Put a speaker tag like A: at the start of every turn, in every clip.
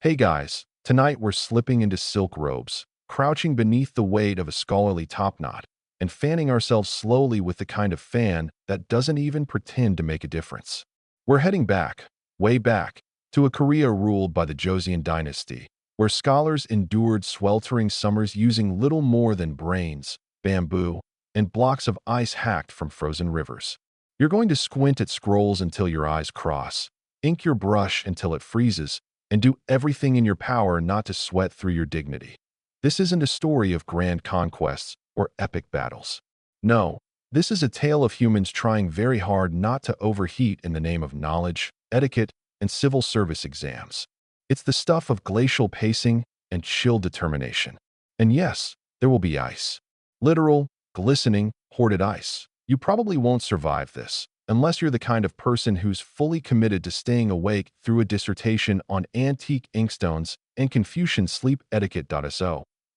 A: Hey guys, tonight we're slipping into silk robes, crouching beneath the weight of a scholarly topknot, and fanning ourselves slowly with the kind of fan that doesn't even pretend to make a difference. We're heading back, way back, to a Korea ruled by the Joseon dynasty, where scholars endured sweltering summers using little more than brains, bamboo, and blocks of ice hacked from frozen rivers. You're going to squint at scrolls until your eyes cross, ink your brush until it freezes, and do everything in your power not to sweat through your dignity. This isn't a story of grand conquests or epic battles. No, this is a tale of humans trying very hard not to overheat in the name of knowledge, etiquette, and civil service exams. It's the stuff of glacial pacing and chill determination. And yes, there will be ice. Literal, glistening, hoarded ice. You probably won't survive this, unless you're the kind of person who's fully committed to staying awake through a dissertation on antique inkstones and Confucian sleep etiquette.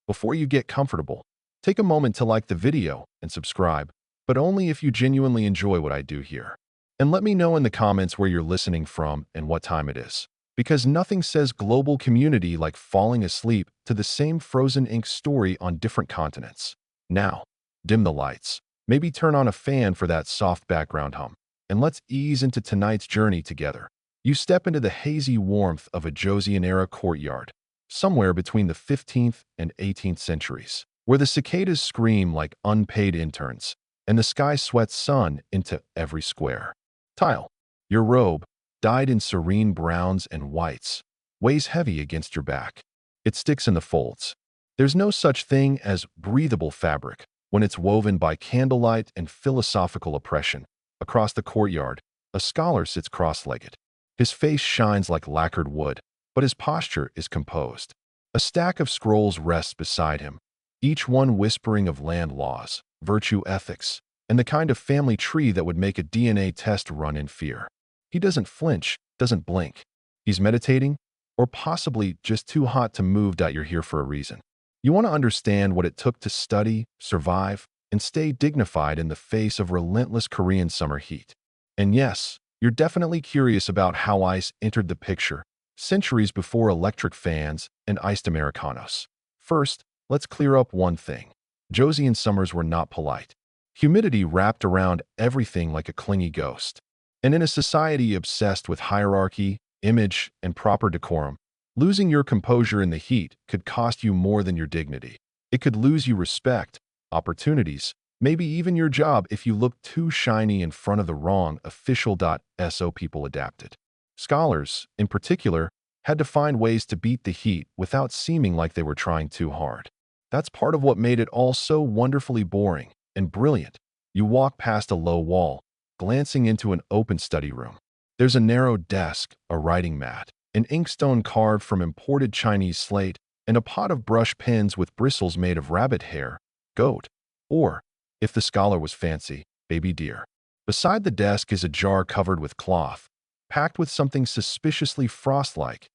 A: Before you get comfortable, take a moment to like the video and subscribe, but only if you genuinely enjoy what I do here. And let me know in the comments where you're listening from and what time it is, because nothing says global community like falling asleep to the same frozen ink story on different continents. Now, dim the lights, maybe turn on a fan for that soft background hum, and let's ease into tonight's journey together. You step into the hazy warmth of a Joseon-era courtyard, somewhere between the 15th and 18th centuries, where the cicadas scream like unpaid interns, and the sky sweats sun into every square tile. Your robe, dyed in serene browns and whites, weighs heavy against your back. It sticks in the folds. There's no such thing as breathable fabric when it's woven by candlelight and philosophical oppression. Across the courtyard, a scholar sits cross-legged. His face shines like lacquered wood, but his posture is composed. A stack of scrolls rests beside him, each one whispering of land laws, virtue ethics, and the kind of family tree that would make a DNA test run in fear. He doesn't flinch, doesn't blink. He's meditating, or possibly just too hot to move. You're here for a reason. You want to understand what it took to study, survive, and stay dignified in the face of relentless Korean summer heat. And yes, you're definitely curious about how ice entered the picture, centuries before electric fans and iced Americanos. First, let's clear up one thing. Joseon summers were not polite. Humidity wrapped around everything like a clingy ghost. And in a society obsessed with hierarchy, image, and proper decorum, losing your composure in the heat could cost you more than your dignity. It could lose you respect, opportunities, maybe even your job if you look too shiny in front of the wrong official.so people adapted. Scholars, in particular, had to find ways to beat the heat without seeming like they were trying too hard. That's part of what made it all so wonderfully boring and brilliant. You walk past a low wall, glancing into an open study room. There's a narrow desk, a writing mat, an inkstone carved from imported Chinese slate, and a pot of brush pens with bristles made of rabbit hair, goat, or, if the scholar was fancy, baby deer. Beside the desk is a jar covered with cloth, packed with something suspiciously frost-like.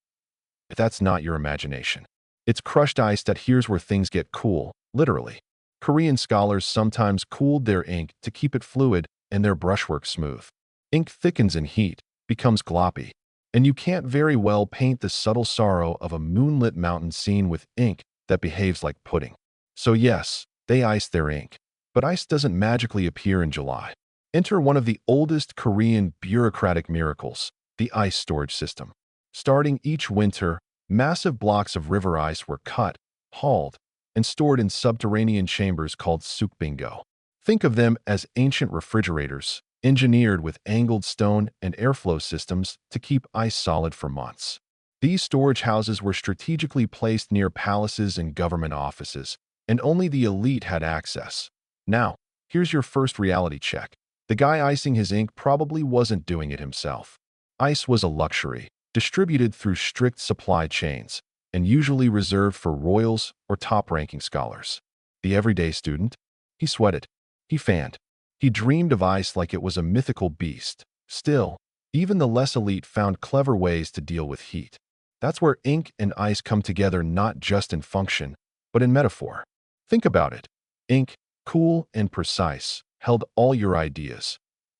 A: If that's not your imagination. It's crushed ice. Here's where things get cool, literally. Korean scholars sometimes cooled their ink to keep it fluid and their brushwork smooth. Ink thickens in heat, becomes gloppy, and you can't very well paint the subtle sorrow of a moonlit mountain scene with ink that behaves like pudding. So yes, they ice their ink. But ice doesn't magically appear in July. Enter one of the oldest Korean bureaucratic miracles, the ice storage system. Starting each winter, massive blocks of river ice were cut, hauled, and stored in subterranean chambers called sukbingo. Think of them as ancient refrigerators, engineered with angled stone and airflow systems to keep ice solid for months. These storage houses were strategically placed near palaces and government offices, and only the elite had access. Now, here's your first reality check. The guy icing his ink probably wasn't doing it himself. Ice was a luxury, distributed through strict supply chains, and usually reserved for royals or top-ranking scholars. The everyday student? He sweated. He fanned. He dreamed of ice like it was a mythical beast. Still, even the less elite found clever ways to deal with heat. That's where ink and ice come together, not just in function, but in metaphor. Think about it. Ink, cool and precise, held all your ideas.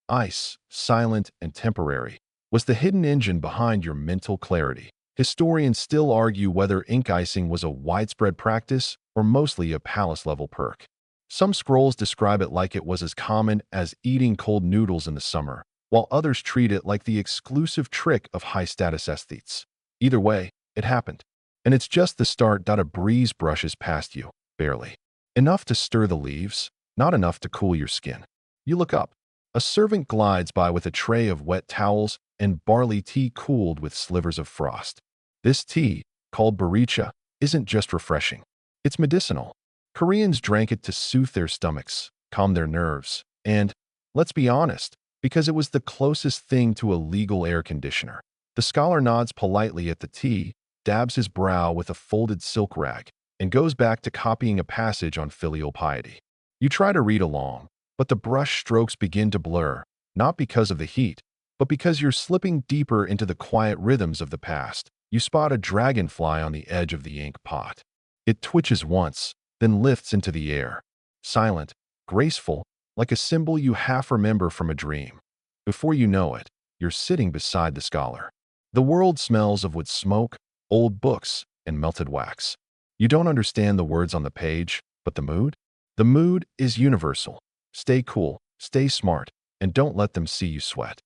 A: Ice, silent and temporary, was the hidden engine behind your mental clarity. Historians still argue whether ink icing was a widespread practice or mostly a palace-level perk. Some scrolls describe it like it was as common as eating cold noodles in the summer, while others treat it like the exclusive trick of high-status aesthetes. Either way, it happened. And it's just the start. A breeze brushes past you, barely. Enough to stir the leaves, not enough to cool your skin. You look up. A servant glides by with a tray of wet towels and barley tea cooled with slivers of frost. This tea, called boricha, isn't just refreshing. It's medicinal. Koreans drank it to soothe their stomachs, calm their nerves, and, let's be honest, because it was the closest thing to a legal air conditioner. The scholar nods politely at the tea, dabs his brow with a folded silk rag, and goes back to copying a passage on filial piety. You try to read along, but the brush strokes begin to blur, not because of the heat, but because you're slipping deeper into the quiet rhythms of the past. You spot a dragonfly on the edge of the ink pot. It twitches once, then lifts into the air, silent, graceful, like a symbol you half remember from a dream. Before you know it, you're sitting beside the scholar. The world smells of wood smoke, old books, and melted wax. You don't understand the words on the page, but the mood? The mood is universal. Stay cool, stay smart, and don't let them see you sweat.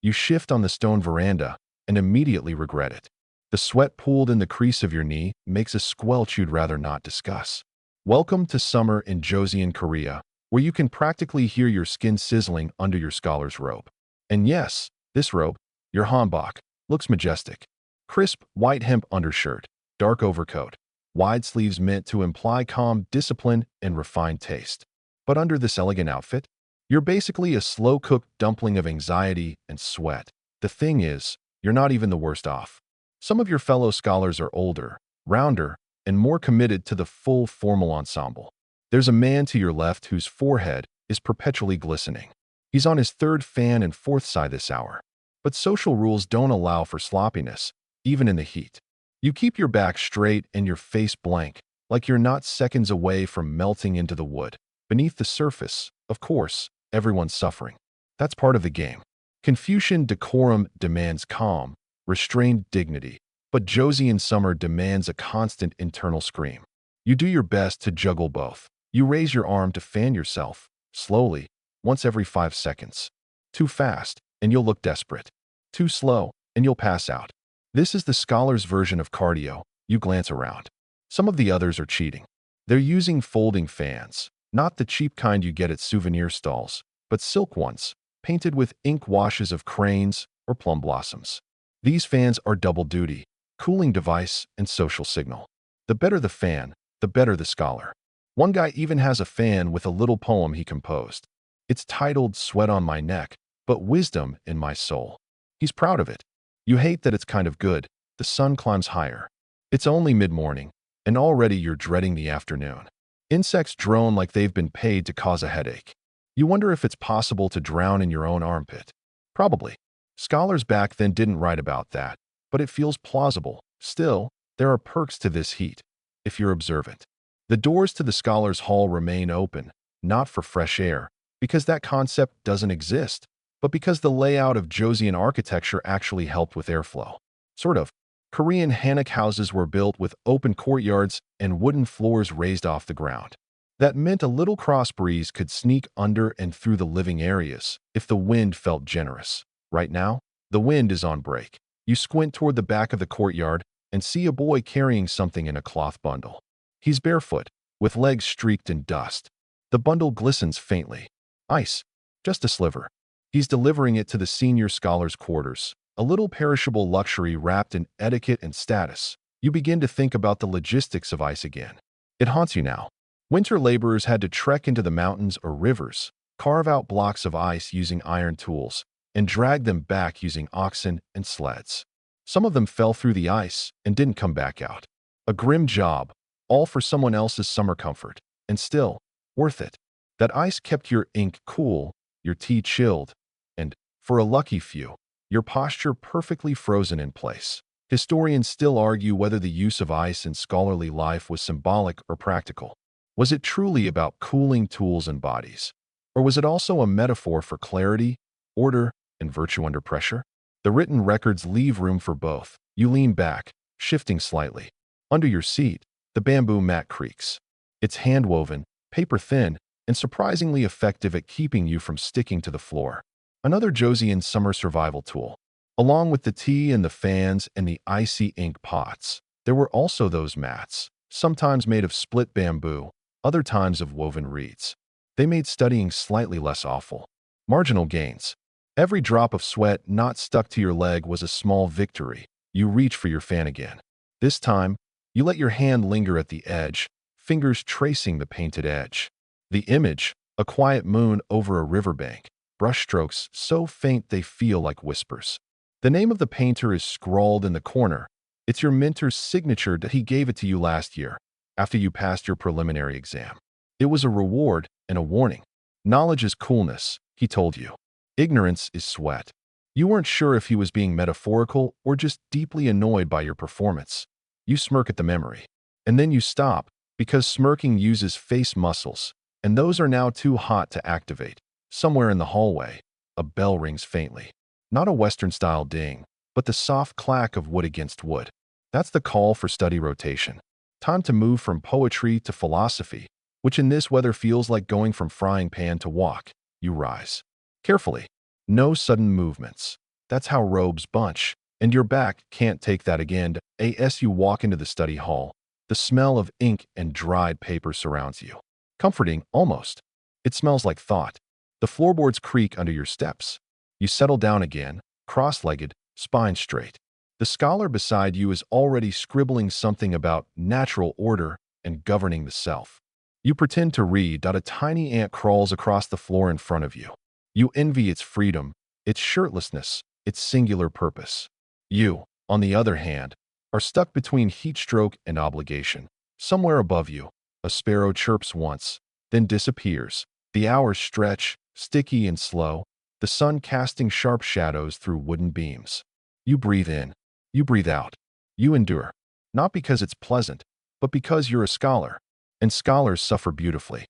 A: You shift on the stone veranda and immediately regret it. The sweat pooled in the crease of your knee makes a squelch you'd rather not discuss. Welcome to summer in Joseon, Korea, where you can practically hear your skin sizzling under your scholar's robe. And yes, this robe, your hanbok, looks majestic. Crisp, white hemp undershirt, dark overcoat, wide sleeves meant to imply calm, discipline, and refined taste. But under this elegant outfit, you're basically a slow-cooked dumpling of anxiety and sweat. The thing is, you're not even the worst off. Some of your fellow scholars are older, rounder, and more committed to the full formal ensemble. There's a man to your left whose forehead is perpetually glistening. He's on his third fan and fourth sigh this hour. But social rules don't allow for sloppiness, even in the heat. You keep your back straight and your face blank, like you're not seconds away from melting into the wood. Beneath the surface, of course, everyone's suffering. That's part of the game. Confucian decorum demands calm, restrained dignity, but Joseon summer demands a constant internal scream. You do your best to juggle both. You raise your arm to fan yourself, slowly, once every 5 seconds. Too fast, and you'll look desperate. Too slow, and you'll pass out. This is the scholar's version of cardio. You glance around. Some of the others are cheating. They're using folding fans, not the cheap kind you get at souvenir stalls, but silk ones, painted with ink washes of cranes or plum blossoms. These fans are double duty, cooling device and social signal. The better the fan, the better the scholar. One guy even has a fan with a little poem he composed. It's titled Sweat on My Neck, but Wisdom in My Soul. He's proud of it. You hate that it's kind of good. The sun climbs higher. It's only mid-morning, and already you're dreading the afternoon. Insects drone like they've been paid to cause a headache. You wonder if it's possible to drown in your own armpit. Probably. Scholars back then didn't write about that, but it feels plausible. Still, there are perks to this heat, if you're observant. The doors to the scholars' hall remain open, not for fresh air, because that concept doesn't exist, but because the layout of Joseon architecture actually helped with airflow. Sort of. Korean hanok houses were built with open courtyards and wooden floors raised off the ground. That meant a little cross breeze could sneak under and through the living areas if the wind felt generous. Right now, the wind is on break. You squint toward the back of the courtyard and see a boy carrying something in a cloth bundle. He's barefoot, with legs streaked in dust. The bundle glistens faintly. Ice. Just a sliver. He's delivering it to the senior scholar's quarters, a little perishable luxury wrapped in etiquette and status. You begin to think about the logistics of ice again. It haunts you now. Winter laborers had to trek into the mountains or rivers, carve out blocks of ice using iron tools, and drag them back using oxen and sleds. Some of them fell through the ice and didn't come back out. A grim job, all for someone else's summer comfort, and still, worth it. That ice kept your ink cool, your tea chilled, and, for a lucky few, your posture perfectly frozen in place. Historians still argue whether the use of ice in scholarly life was symbolic or practical. Was it truly about cooling tools and bodies? Or was it also a metaphor for clarity, order, and virtue under pressure? The written records leave room for both. You lean back, shifting slightly. Under your seat, the bamboo mat creaks. It's hand-woven, paper-thin, and surprisingly effective at keeping you from sticking to the floor. Another Joseon summer survival tool. Along with the tea and the fans and the icy ink pots, there were also those mats, sometimes made of split bamboo, other times of woven reeds. They made studying slightly less awful. Marginal gains. Every drop of sweat not stuck to your leg was a small victory. You reach for your fan again. This time, you let your hand linger at the edge, fingers tracing the painted edge. The image, a quiet moon over a riverbank, brushstrokes so faint they feel like whispers. The name of the painter is scrawled in the corner. It's your mentor's signature that he gave it to you last year, after you passed your preliminary exam. It was a reward and a warning. Knowledge is coolness, he told you. Ignorance is sweat. You weren't sure if he was being metaphorical or just deeply annoyed by your performance. You smirk at the memory. And then you stop, because smirking uses face muscles, and those are now too hot to activate. Somewhere in the hallway, a bell rings faintly. Not a Western-style ding, but the soft clack of wood against wood. That's the call for study rotation. Time to move from poetry to philosophy, which in this weather feels like going from frying pan to wok. You rise. Carefully. No sudden movements. That's how robes bunch, and your back can't take that again. As you walk into the study hall, the smell of ink and dried paper surrounds you. Comforting, almost. It smells like thought. The floorboards creak under your steps. You settle down again, cross-legged, spine straight. The scholar beside you is already scribbling something about natural order and governing the self. You pretend to read. A tiny ant crawls across the floor in front of you. You envy its freedom, its shirtlessness, its singular purpose. You, on the other hand, are stuck between heat stroke and obligation. Somewhere above you, a sparrow chirps once, then disappears. The hours stretch, sticky and slow, the sun casting sharp shadows through wooden beams. You breathe in. You breathe out. You endure. Not because it's pleasant, but because you're a scholar, and scholars suffer beautifully.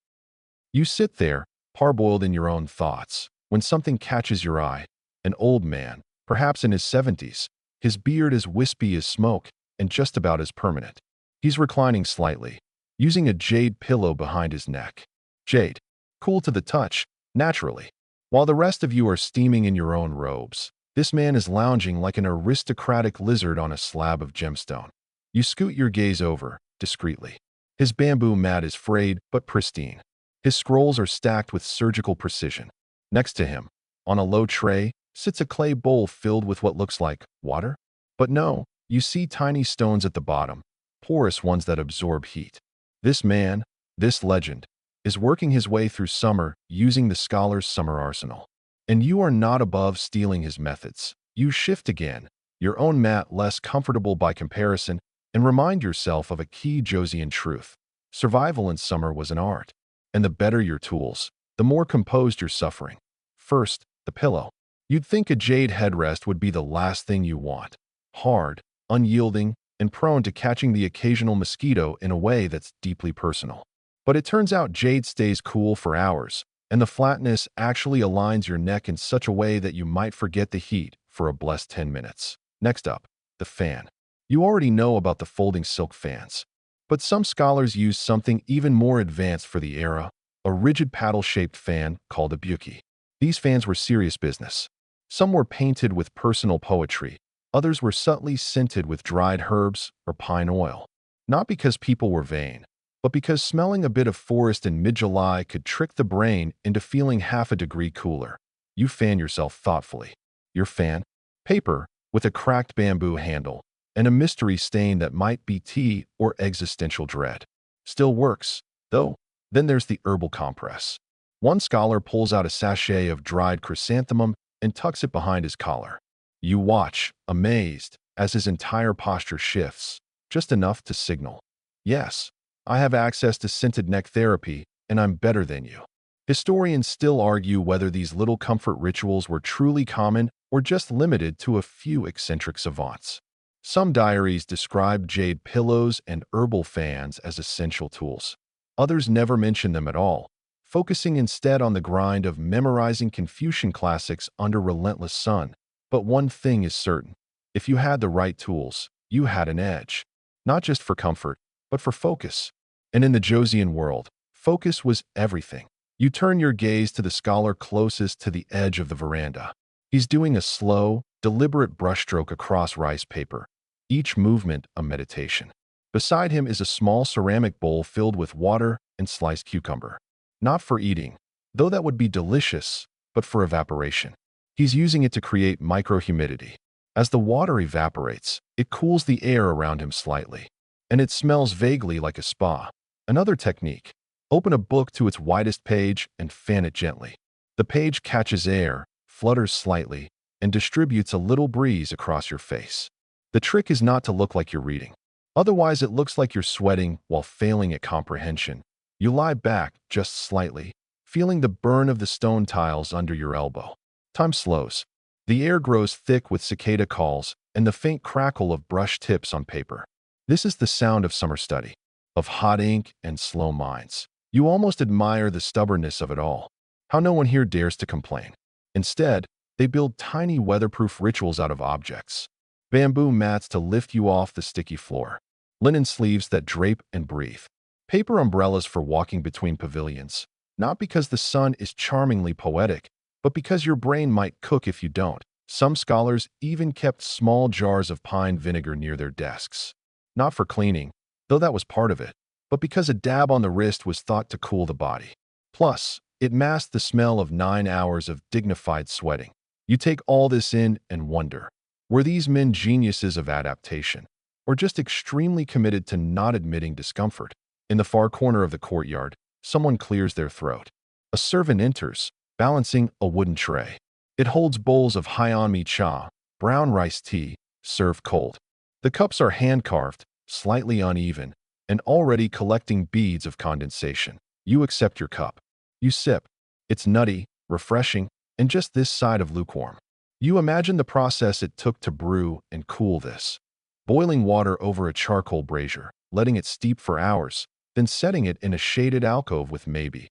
A: You sit there, parboiled in your own thoughts, when something catches your eye. An old man, perhaps in his 70s, his beard as wispy as smoke and just about as permanent. He's reclining slightly, using a jade pillow behind his neck. Jade, cool to the touch, naturally. While the rest of you are steaming in your own robes, this man is lounging like an aristocratic lizard on a slab of gemstone. You scoot your gaze over, discreetly. His bamboo mat is frayed but pristine. His scrolls are stacked with surgical precision. Next to him, on a low tray, sits a clay bowl filled with what looks like water. But no, you see tiny stones at the bottom, porous ones that absorb heat. This man, this legend, is working his way through summer using the scholar's summer arsenal. And you are not above stealing his methods. You shift again, your own mat less comfortable by comparison, and remind yourself of a key Joseon truth. Survival in summer was an art. And the better your tools, the more composed your suffering. First, the pillow. You'd think a jade headrest would be the last thing you want. Hard, unyielding, and prone to catching the occasional mosquito in a way that's deeply personal. But it turns out jade stays cool for hours, and the flatness actually aligns your neck in such a way that you might forget the heat for a blessed 10 minutes. Next up, the fan. You already know about the folding silk fans. But some scholars use something even more advanced for the era, a rigid paddle-shaped fan called a buki. These fans were serious business. Some were painted with personal poetry, others were subtly scented with dried herbs or pine oil. Not because people were vain, but because smelling a bit of forest in mid-July could trick the brain into feeling half a degree cooler. You fan yourself thoughtfully. Your fan? Paper, with a cracked bamboo handle, and a mystery stain that might be tea or existential dread. Still works, though. Then there's the herbal compress. One scholar pulls out a sachet of dried chrysanthemum and tucks it behind his collar. You watch, amazed, as his entire posture shifts, just enough to signal. Yes, I have access to scented neck therapy, and I'm better than you. Historians still argue whether these little comfort rituals were truly common or just limited to a few eccentric savants. Some diaries describe jade pillows and herbal fans as essential tools. Others never mention them at all, focusing instead on the grind of memorizing Confucian classics under relentless sun. But one thing is certain. If you had the right tools, you had an edge. Not just for comfort, but for focus. And in the Josian world, focus was everything. You turn your gaze to the scholar closest to the edge of the veranda. He's doing a slow, deliberate brushstroke across rice paper, each movement a meditation. Beside him is a small ceramic bowl filled with water and sliced cucumber. Not for eating, though that would be delicious, but for evaporation. He's using it to create microhumidity. As the water evaporates, it cools the air around him slightly, and it smells vaguely like a spa. Another technique: open a book to its widest page and fan it gently. The page catches air, flutters slightly, and distributes a little breeze across your face. The trick is not to look like you're reading. Otherwise, it looks like you're sweating while failing at comprehension. You lie back just slightly, feeling the burn of the stone tiles under your elbow. Time slows. The air grows thick with cicada calls and the faint crackle of brush tips on paper. This is the sound of summer study, of hot ink and slow minds. You almost admire the stubbornness of it all. How no one here dares to complain. Instead, they build tiny weatherproof rituals out of objects. Bamboo mats to lift you off the sticky floor. Linen sleeves that drape and breathe. Paper umbrellas for walking between pavilions. Not because the sun is charmingly poetic, but because your brain might cook if you don't. Some scholars even kept small jars of pine vinegar near their desks. Not for cleaning, though that was part of it, but because a dab on the wrist was thought to cool the body. Plus, it masked the smell of 9 hours of dignified sweating. You take all this in and wonder, were these men geniuses of adaptation, or just extremely committed to not admitting discomfort? In the far corner of the courtyard, someone clears their throat. A servant enters, balancing a wooden tray. It holds bowls of Hyonmi cha, brown rice tea, served cold. The cups are hand-carved, slightly uneven, and already collecting beads of condensation. You accept your cup. You sip. It's nutty, refreshing, and just this side of lukewarm. You imagine the process it took to brew and cool this. Boiling water over a charcoal brazier, letting it steep for hours, then setting it in a shaded alcove with maybe,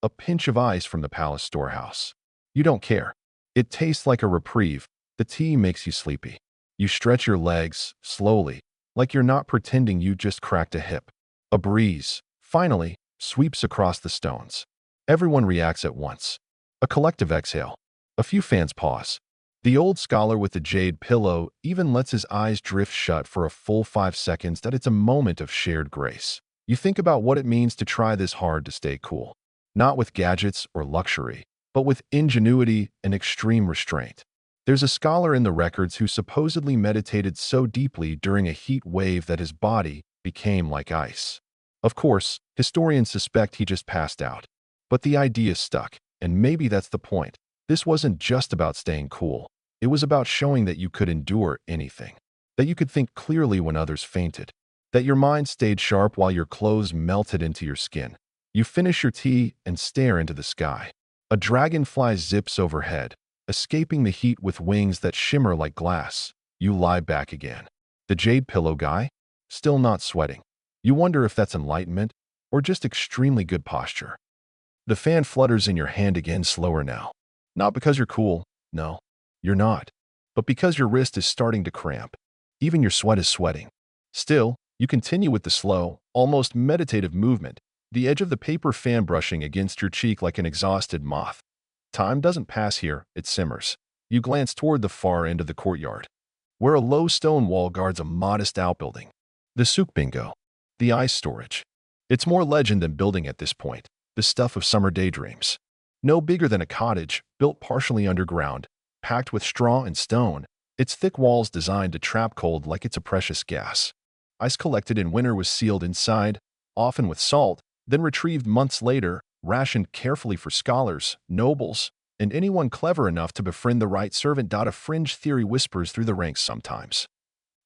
A: a pinch of ice from the palace storehouse. You don't care. It tastes like a reprieve. The tea makes you sleepy. You stretch your legs, slowly, like you're not pretending you just cracked a hip. A breeze, finally, sweeps across the stones. Everyone reacts at once. A collective exhale. A few fans pause. The old scholar with the jade pillow even lets his eyes drift shut for a full 5 seconds. That it's a moment of shared grace. You think about what it means to try this hard to stay cool. Not with gadgets or luxury, but with ingenuity and extreme restraint. There's a scholar in the records who supposedly meditated so deeply during a heat wave that his body became like ice. Of course, historians suspect he just passed out. But the idea stuck, and maybe that's the point. This wasn't just about staying cool. It was about showing that you could endure anything. That you could think clearly when others fainted. That your mind stayed sharp while your clothes melted into your skin. You finish your tea and stare into the sky. A dragonfly zips overhead, escaping the heat with wings that shimmer like glass. You lie back again. The jade pillow guy? Still not sweating. You wonder if that's enlightenment or just extremely good posture. The fan flutters in your hand again, slower now. Not because you're cool. No, you're not. But because your wrist is starting to cramp. Even your sweat is sweating. Still, you continue with the slow, almost meditative movement, the edge of the paper fan brushing against your cheek like an exhausted moth. Time doesn't pass here, it simmers. You glance toward the far end of the courtyard, where a low stone wall guards a modest outbuilding. The Sukbingo, the ice storage. It's more legend than building at this point, the stuff of summer daydreams. No bigger than a cottage, built partially underground, packed with straw and stone, its thick walls designed to trap cold like it's a precious gas. Ice collected in winter was sealed inside, often with salt, then retrieved months later, rationed carefully for scholars, nobles, and anyone clever enough to befriend the right servant. A fringe theory whispers through the ranks sometimes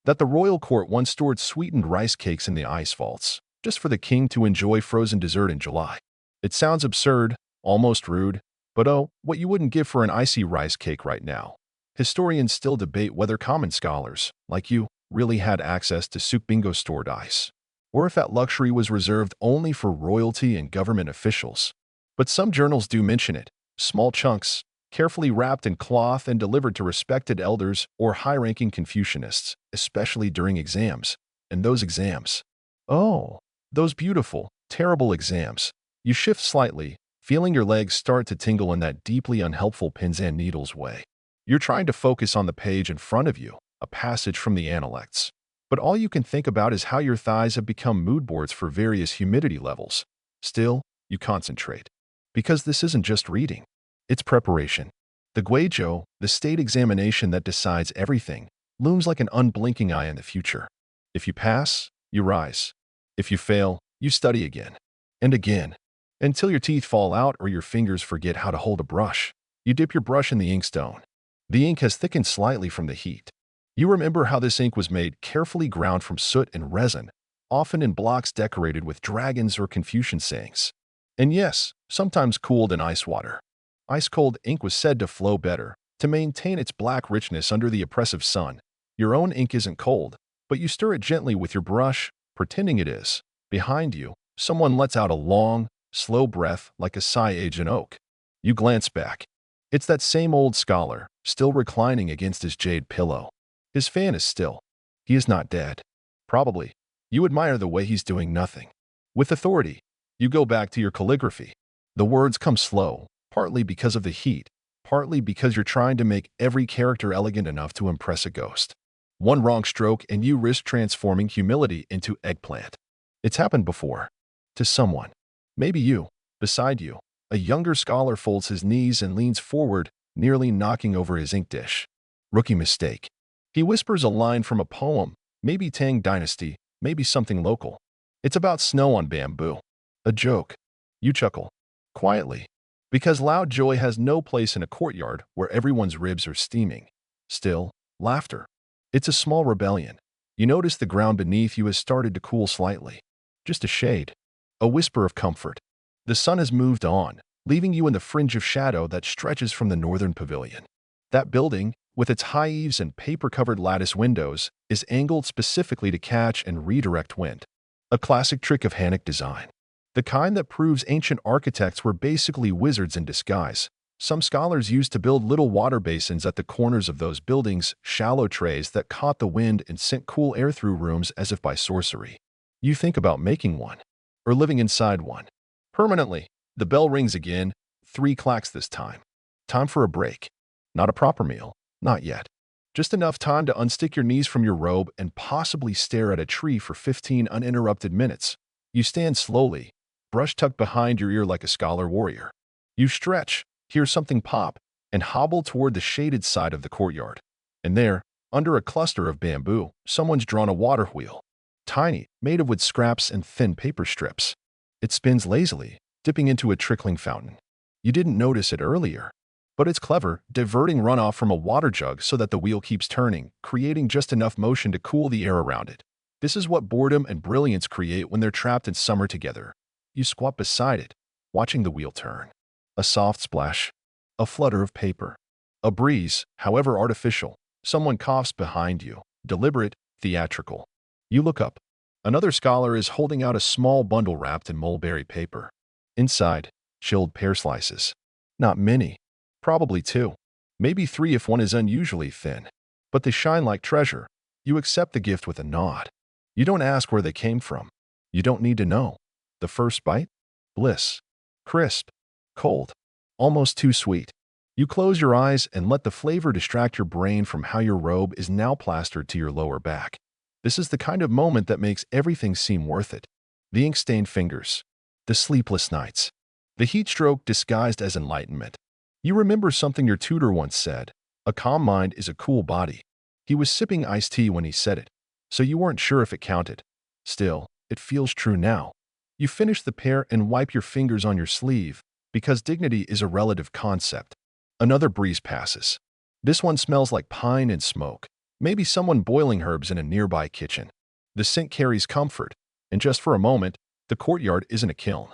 A: that the royal court once stored sweetened rice cakes in the ice vaults, just for the king to enjoy frozen dessert in July. It sounds absurd, almost rude, but oh, what you wouldn't give for an icy rice cake right now. Historians still debate whether common scholars, like you, really had access to Sukbingo stored ice, or if that luxury was reserved only for royalty and government officials. But some journals do mention it, small chunks, carefully wrapped in cloth and delivered to respected elders or high-ranking Confucianists, especially during exams. And those exams. Oh, those beautiful, terrible exams. You shift slightly, feeling your legs start to tingle in that deeply unhelpful pins and needles way. You're trying to focus on the page in front of you, a passage from the Analects. But all you can think about is how your thighs have become mood boards for various humidity levels. Still, you concentrate. Because this isn't just reading. It's preparation. The Guizhou, the state examination that decides everything, looms like an unblinking eye in the future. If you pass, you rise. If you fail, you study again. And again. Until your teeth fall out or your fingers forget how to hold a brush. You dip your brush in the inkstone. The ink has thickened slightly from the heat. You remember how this ink was made, carefully ground from soot and resin, often in blocks decorated with dragons or Confucian sayings. And yes, sometimes cooled in ice water. Ice-cold ink was said to flow better, to maintain its black richness under the oppressive sun. Your own ink isn't cold, but you stir it gently with your brush, pretending it is. Behind you, someone lets out a long, slow breath like a sigh aged in oak. You glance back. It's that same old scholar, still reclining against his jade pillow. His fan is still. He is not dead. Probably. You admire the way he's doing nothing. With authority, you go back to your calligraphy. The words come slow, partly because of the heat, partly because you're trying to make every character elegant enough to impress a ghost. One wrong stroke and you risk transforming humility into eggplant. It's happened before. To someone. Maybe you. Beside you, a younger scholar folds his knees and leans forward, nearly knocking over his ink dish. Rookie mistake. He whispers a line from a poem, maybe Tang Dynasty, maybe something local. It's about snow on bamboo. A joke. You chuckle. Quietly. Because loud joy has no place in a courtyard where everyone's ribs are steaming. Still, laughter. It's a small rebellion. You notice the ground beneath you has started to cool slightly. Just a shade. A whisper of comfort. The sun has moved on, leaving you in the fringe of shadow that stretches from the northern pavilion. That building, with its high eaves and paper-covered lattice windows, is angled specifically to catch and redirect wind. A classic trick of Hanok design. The kind that proves ancient architects were basically wizards in disguise. Some scholars used to build little water basins at the corners of those buildings, shallow trays that caught the wind and sent cool air through rooms as if by sorcery. You think about making one, or living inside one. Permanently. The bell rings again, 3 clacks this time. Time for a break. Not a proper meal. Not yet. Just enough time to unstick your knees from your robe and possibly stare at a tree for 15 uninterrupted minutes. You stand slowly, brush tucked behind your ear like a scholar warrior. You stretch, hear something pop, and hobble toward the shaded side of the courtyard. And there, under a cluster of bamboo, someone's drawn a water wheel. Tiny, made of wood scraps and thin paper strips. It spins lazily, dipping into a trickling fountain. You didn't notice it earlier. But it's clever, diverting runoff from a water jug so that the wheel keeps turning, creating just enough motion to cool the air around it. This is what boredom and brilliance create when they're trapped in summer together. You squat beside it, watching the wheel turn. A soft splash. A flutter of paper. A breeze, however artificial. Someone coughs behind you, deliberate, theatrical. You look up. Another scholar is holding out a small bundle wrapped in mulberry paper. Inside, chilled pear slices. Not many. Probably 2. Maybe 3 if one is unusually thin. But they shine like treasure. You accept the gift with a nod. You don't ask where they came from. You don't need to know. The first bite? Bliss. Crisp. Cold. Almost too sweet. You close your eyes and let the flavor distract your brain from how your robe is now plastered to your lower back. This is the kind of moment that makes everything seem worth it. The ink-stained fingers. The sleepless nights. The heat stroke disguised as enlightenment. You remember something your tutor once said, a calm mind is a cool body. He was sipping iced tea when he said it, so you weren't sure if it counted. Still, it feels true now. You finish the pear and wipe your fingers on your sleeve, because dignity is a relative concept. Another breeze passes. This one smells like pine and smoke, maybe someone boiling herbs in a nearby kitchen. The scent carries comfort, and just for a moment, the courtyard isn't a kiln.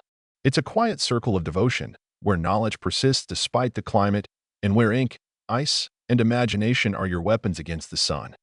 A: It's a quiet circle of devotion, where knowledge persists despite the climate, and where ink, ice, and imagination are your weapons against the sun.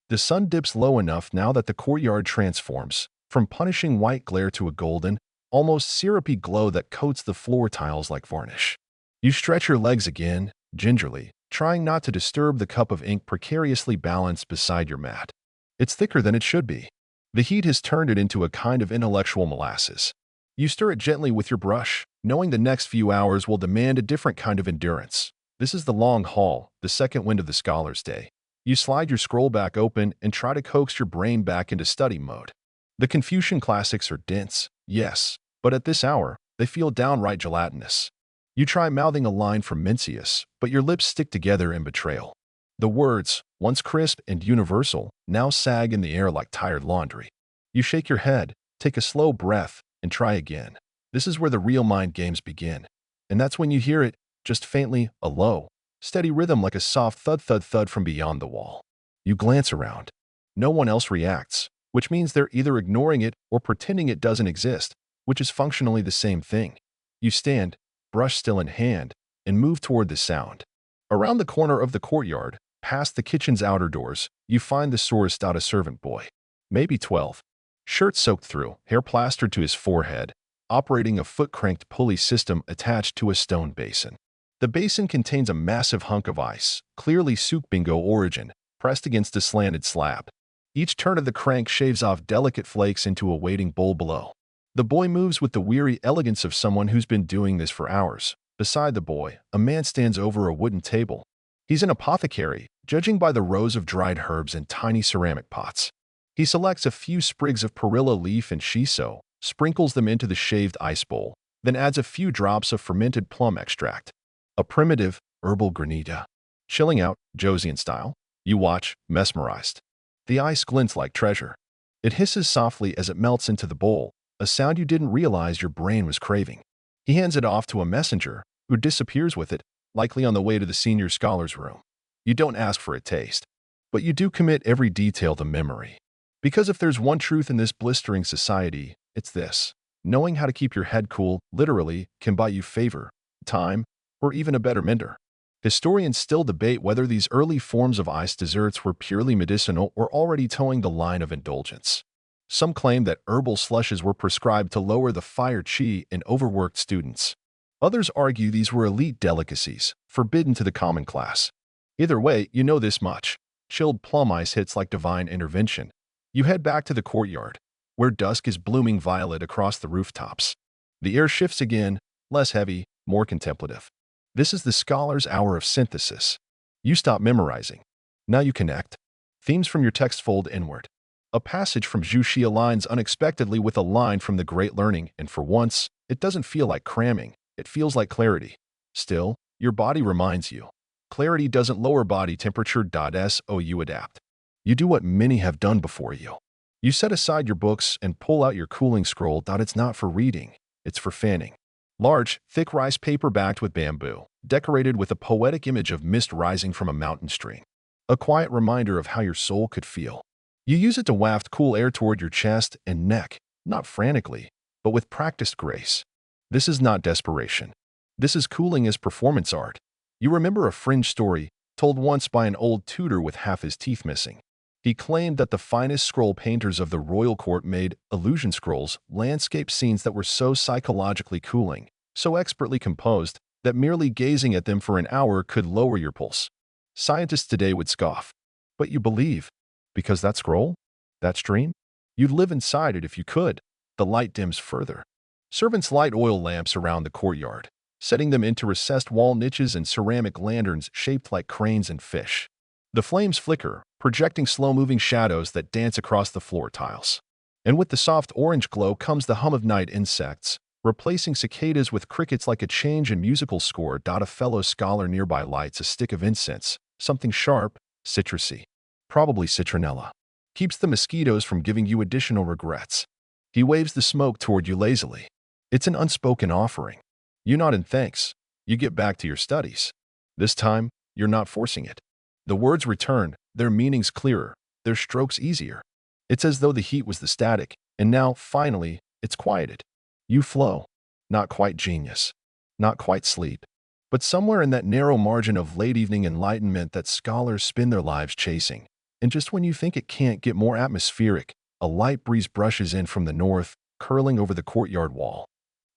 A: The sun dips low enough now that the courtyard transforms, from punishing white glare to a golden, almost syrupy glow that coats the floor tiles like varnish. You stretch your legs again, gingerly, trying not to disturb the cup of ink precariously balanced beside your mat. It's thicker than it should be. The heat has turned it into a kind of intellectual molasses. You stir it gently with your brush, knowing the next few hours will demand a different kind of endurance. This is the long haul, the second wind of the scholar's day. You slide your scroll back open and try to coax your brain back into study mode. The Confucian classics are dense, yes, but at this hour, they feel downright gelatinous. You try mouthing a line from Mencius, but your lips stick together in betrayal. The words, once crisp and universal, now sag in the air like tired laundry. You shake your head, take a slow breath, and try again. This is where the real mind games begin. And that's when you hear it, just faintly, a low, steady rhythm like a soft thud-thud-thud from beyond the wall. You glance around. No one else reacts, which means they're either ignoring it or pretending it doesn't exist, which is functionally the same thing. You stand, brush still in hand, and move toward the sound. Around the corner of the courtyard, past the kitchen's outer doors, you find the sorest out a servant boy. Maybe 12. Shirt soaked through, hair plastered to his forehead, operating a foot-cranked pulley system attached to a stone basin. The basin contains a massive hunk of ice, clearly Souk Bingo origin, pressed against a slanted slab. Each turn of the crank shaves off delicate flakes into a waiting bowl below. The boy moves with the weary elegance of someone who's been doing this for hours. Beside the boy, a man stands over a wooden table. He's an apothecary, judging by the rows of dried herbs in tiny ceramic pots. He selects a few sprigs of perilla leaf and shiso, sprinkles them into the shaved ice bowl, then adds a few drops of fermented plum extract. A primitive, herbal granita. Chilling out, Josian style. You watch, mesmerized. The ice glints like treasure. It hisses softly as it melts into the bowl, a sound you didn't realize your brain was craving. He hands it off to a messenger, who disappears with it, likely on the way to the senior scholar's room. You don't ask for a taste, but you do commit every detail to memory. Because if there's one truth in this blistering society, it's this. Knowing how to keep your head cool, literally, can buy you favor, time, or even a better mender. Historians still debate whether these early forms of ice desserts were purely medicinal or already towing the line of indulgence. Some claim that herbal slushes were prescribed to lower the fire chi in overworked students. Others argue these were elite delicacies, forbidden to the common class. Either way, you know this much. Chilled plum ice hits like divine intervention. You head back to the courtyard, where dusk is blooming violet across the rooftops. The air shifts again, less heavy, more contemplative. This is the scholar's hour of synthesis. You stop memorizing. Now you connect. Themes from your text fold inward. A passage from Zhu Xi aligns unexpectedly with a line from The Great Learning, and for once, it doesn't feel like cramming. It feels like clarity. Still, your body reminds you. Clarity doesn't lower body temperature. So you adapt. You do what many have done before you. You set aside your books and pull out your cooling scroll. It's not for reading. It's for fanning. Large, thick rice paper backed with bamboo, decorated with a poetic image of mist rising from a mountain stream. A quiet reminder of how your soul could feel. You use it to waft cool air toward your chest and neck, not frantically, but with practiced grace. This is not desperation. This is cooling as performance art. You remember a fringe story, told once by an old tutor with half his teeth missing. He claimed that the finest scroll painters of the royal court made illusion scrolls, landscape scenes that were so psychologically cooling, so expertly composed, that merely gazing at them for an hour could lower your pulse. Scientists today would scoff. But you believe. Because that scroll? That stream? You'd live inside it if you could. The light dims further. Servants light oil lamps around the courtyard, setting them into recessed wall niches and ceramic lanterns shaped like cranes and fish. The flames flicker, projecting slow-moving shadows that dance across the floor tiles. And with the soft orange glow comes the hum of night insects, replacing cicadas with crickets like a change in musical score. A fellow scholar nearby lights a stick of incense, something sharp, citrusy, probably citronella. Keeps the mosquitoes from giving you additional regrets. He waves the smoke toward you lazily. It's an unspoken offering. You nod in thanks. You get back to your studies. This time, you're not forcing it. The words return, their meanings clearer, their strokes easier. It's as though the heat was the static, and now, finally, it's quieted. You flow. Not quite genius. Not quite sleep. But somewhere in that narrow margin of late-evening enlightenment that scholars spend their lives chasing. And just when you think it can't get more atmospheric, a light breeze brushes in from the north, curling over the courtyard wall,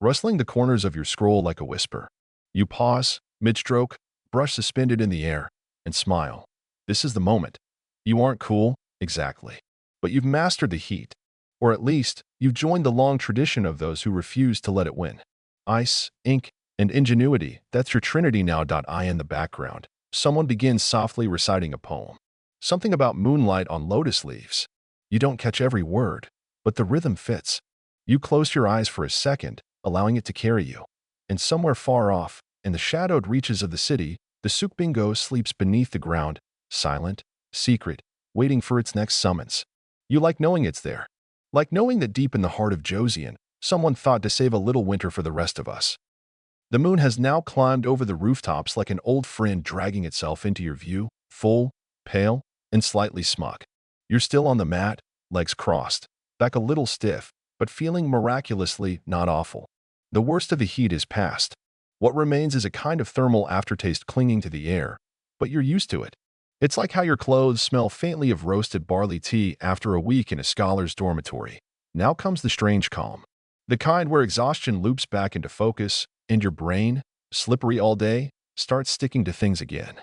A: rustling the corners of your scroll like a whisper. You pause, mid-stroke, brush suspended in the air, and smile. This is the moment. You aren't cool, exactly. But you've mastered the heat. Or at least, you've joined the long tradition of those who refuse to let it win. Ice, ink, and ingenuity, that's your trinity now. I in the background. Someone begins softly reciting a poem. Something about moonlight on lotus leaves. You don't catch every word, but the rhythm fits. You close your eyes for a second, allowing it to carry you. And somewhere far off, in the shadowed reaches of the city, the Sukbingo sleeps beneath the ground, silent, secret, waiting for its next summons. You like knowing it's there. Like knowing that deep in the heart of Joseon, someone thought to save a little winter for the rest of us. The moon has now climbed over the rooftops like an old friend dragging itself into your view, full, pale, and slightly smug. You're still on the mat, legs crossed, back a little stiff, but feeling miraculously not awful. The worst of the heat is past. What remains is a kind of thermal aftertaste clinging to the air, but you're used to it. It's like how your clothes smell faintly of roasted barley tea after a week in a scholar's dormitory. Now comes the strange calm. The kind where exhaustion loops back into focus, and your brain, slippery all day, starts sticking to things again.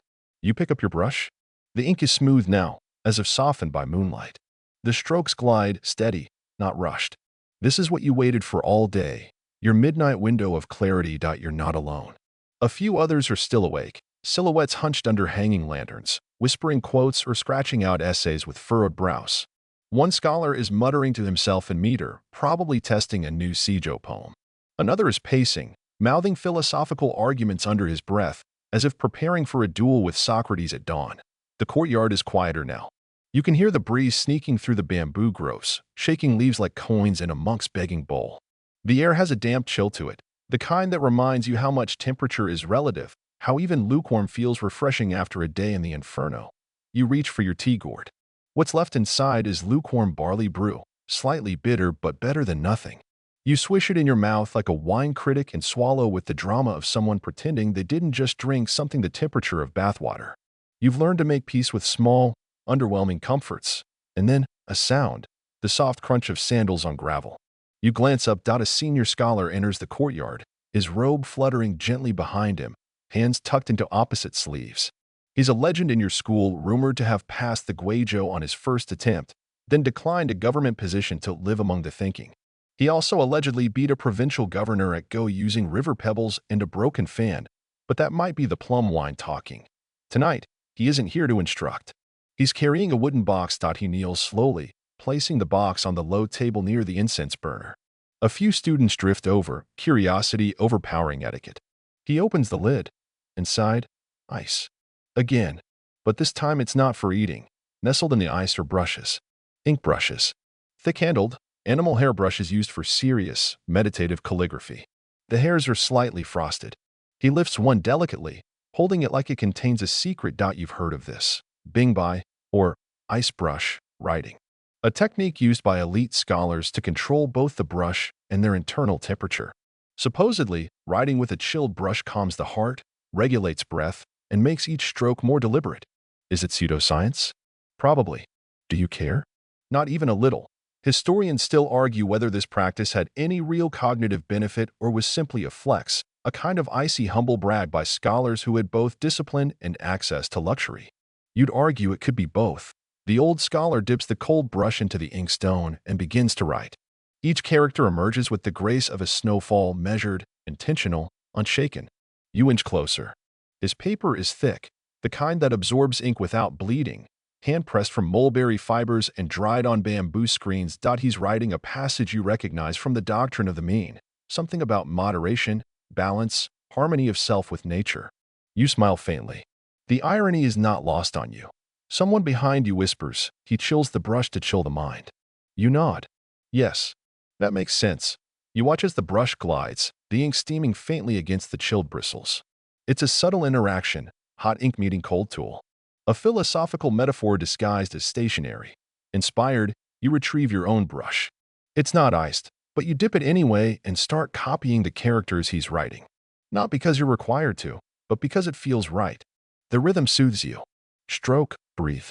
A: You pick up your brush. The ink is smooth now, as if softened by moonlight. The strokes glide, steady, not rushed. This is what you waited for all day. Your midnight window of clarity. You're not alone. A few others are still awake, silhouettes hunched under hanging lanterns, whispering quotes or scratching out essays with furrowed brows. One scholar is muttering to himself in meter, probably testing a new Seijo poem. Another is pacing, mouthing philosophical arguments under his breath, as if preparing for a duel with Socrates at dawn. The courtyard is quieter now. You can hear the breeze sneaking through the bamboo groves, shaking leaves like coins in a monk's begging bowl. The air has a damp chill to it, the kind that reminds you how much temperature is relative, how even lukewarm feels refreshing after a day in the inferno. You reach for your tea gourd. What's left inside is lukewarm barley brew, slightly bitter but better than nothing. You swish it in your mouth like a wine critic and swallow with the drama of someone pretending they didn't just drink something the temperature of bathwater. You've learned to make peace with small, underwhelming comforts. And then, a sound, the soft crunch of sandals on gravel. You glance up. A senior scholar enters the courtyard, his robe fluttering gently behind him, hands tucked into opposite sleeves. He's a legend in your school, rumored to have passed the Guizhou on his first attempt, then declined a government position to live among the thinking. He also allegedly beat a provincial governor at Go using river pebbles and a broken fan, but that might be the plum wine talking. Tonight, he isn't here to instruct. He's carrying a wooden box. He kneels slowly, placing the box on the low table near the incense burner. A few students drift over, curiosity overpowering etiquette. He opens the lid. Inside, ice. Again. But this time it's not for eating. Nestled in the ice are brushes. Ink brushes. Thick-handled, animal hair brushes used for serious, meditative calligraphy. The hairs are slightly frosted. He lifts one delicately, holding it like it contains a secret. You've heard of this. Bingbai, or ice brush, writing. A technique used by elite scholars to control both the brush and their internal temperature. Supposedly, writing with a chilled brush calms the heart, regulates breath, and makes each stroke more deliberate. Is it pseudoscience? Probably. Do you care? Not even a little. Historians still argue whether this practice had any real cognitive benefit or was simply a flex, a kind of icy humble brag by scholars who had both discipline and access to luxury. You'd argue it could be both. The old scholar dips the cold brush into the inkstone and begins to write. Each character emerges with the grace of a snowfall, measured, intentional, unshaken. You inch closer. His paper is thick, the kind that absorbs ink without bleeding, hand-pressed from mulberry fibers and dried on bamboo screens. He's writing a passage you recognize from the doctrine of the mean, something about moderation, balance, harmony of self with nature. You smile faintly. The irony is not lost on you. Someone behind you whispers, he chills the brush to chill the mind. You nod. Yes, that makes sense. You watch as the brush glides, the ink steaming faintly against the chilled bristles. It's a subtle interaction, hot ink meeting cold tool. A philosophical metaphor disguised as stationery. Inspired, you retrieve your own brush. It's not iced, but you dip it anyway and start copying the characters he's writing. Not because you're required to, but because it feels right. The rhythm soothes you. Stroke, breathe.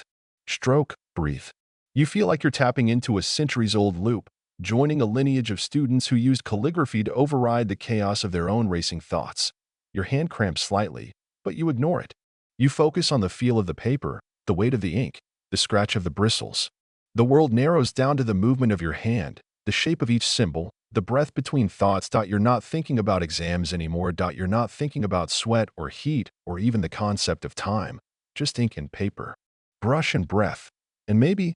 A: Stroke, breathe. You feel like you're tapping into a centuries-old loop, joining a lineage of students who used calligraphy to override the chaos of their own racing thoughts. Your hand cramps slightly, but you ignore it. You focus on the feel of the paper, the weight of the ink, the scratch of the bristles. The world narrows down to the movement of your hand, the shape of each symbol, the breath between thoughts. You're not thinking about exams anymore. You're not thinking about sweat or heat or even the concept of time. Just ink and paper, brush and breath. And maybe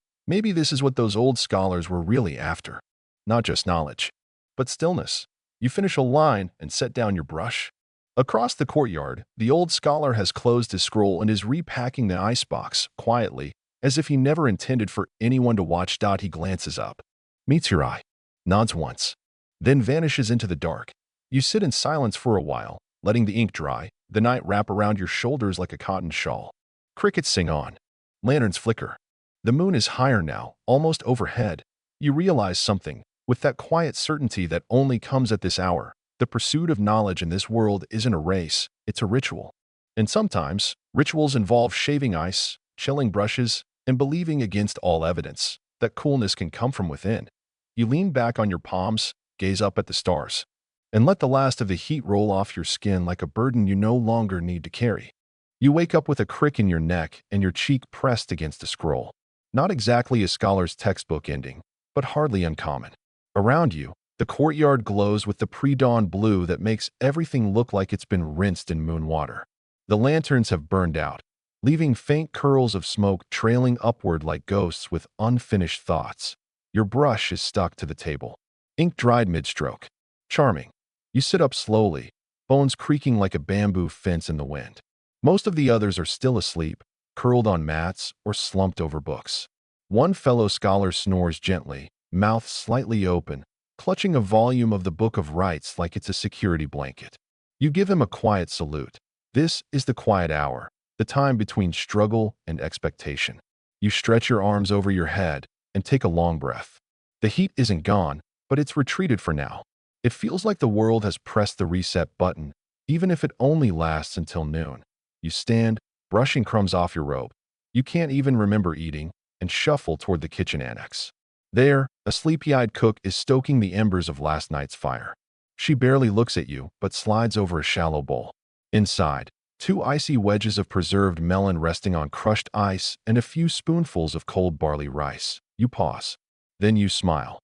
A: this is what those old scholars were really after. Not just knowledge, but stillness. You finish a line and set down your brush. Across the courtyard, the old scholar has closed his scroll and is repacking the icebox, quietly, as if he never intended for anyone to watch. He glances up, meets your eye, nods once, then vanishes into the dark. You sit in silence for a while, letting the ink dry, the night wrap around your shoulders like a cotton shawl. Crickets sing on. Lanterns flicker. The moon is higher now, almost overhead. You realize something, with that quiet certainty that only comes at this hour. The pursuit of knowledge in this world isn't a race, it's a ritual. And sometimes, rituals involve shaving ice, chilling brushes, and believing against all evidence that coolness can come from within. You lean back on your palms, gaze up at the stars, and let the last of the heat roll off your skin like a burden you no longer need to carry. You wake up with a crick in your neck and your cheek pressed against a scroll. Not exactly a scholar's textbook ending, but hardly uncommon. Around you, the courtyard glows with the pre-dawn blue that makes everything look like it's been rinsed in moon water. The lanterns have burned out, leaving faint curls of smoke trailing upward like ghosts with unfinished thoughts. Your brush is stuck to the table, ink dried mid-stroke. Charming. You sit up slowly, bones creaking like a bamboo fence in the wind. Most of the others are still asleep, curled on mats or slumped over books. One fellow scholar snores gently, mouth slightly open, clutching a volume of the Book of Rites like it's a security blanket. You give him a quiet salute. This is the quiet hour, the time between struggle and expectation. You stretch your arms over your head and take a long breath. The heat isn't gone, but it's retreated for now. It feels like the world has pressed the reset button, even if it only lasts until noon. You stand, brushing crumbs off your robe. You can't even remember eating, and shuffle toward the kitchen annex. There, a sleepy-eyed cook is stoking the embers of last night's fire. She barely looks at you, but slides over a shallow bowl. Inside, 2 icy wedges of preserved melon resting on crushed ice and a few spoonfuls of cold barley rice. You pause. Then you smile.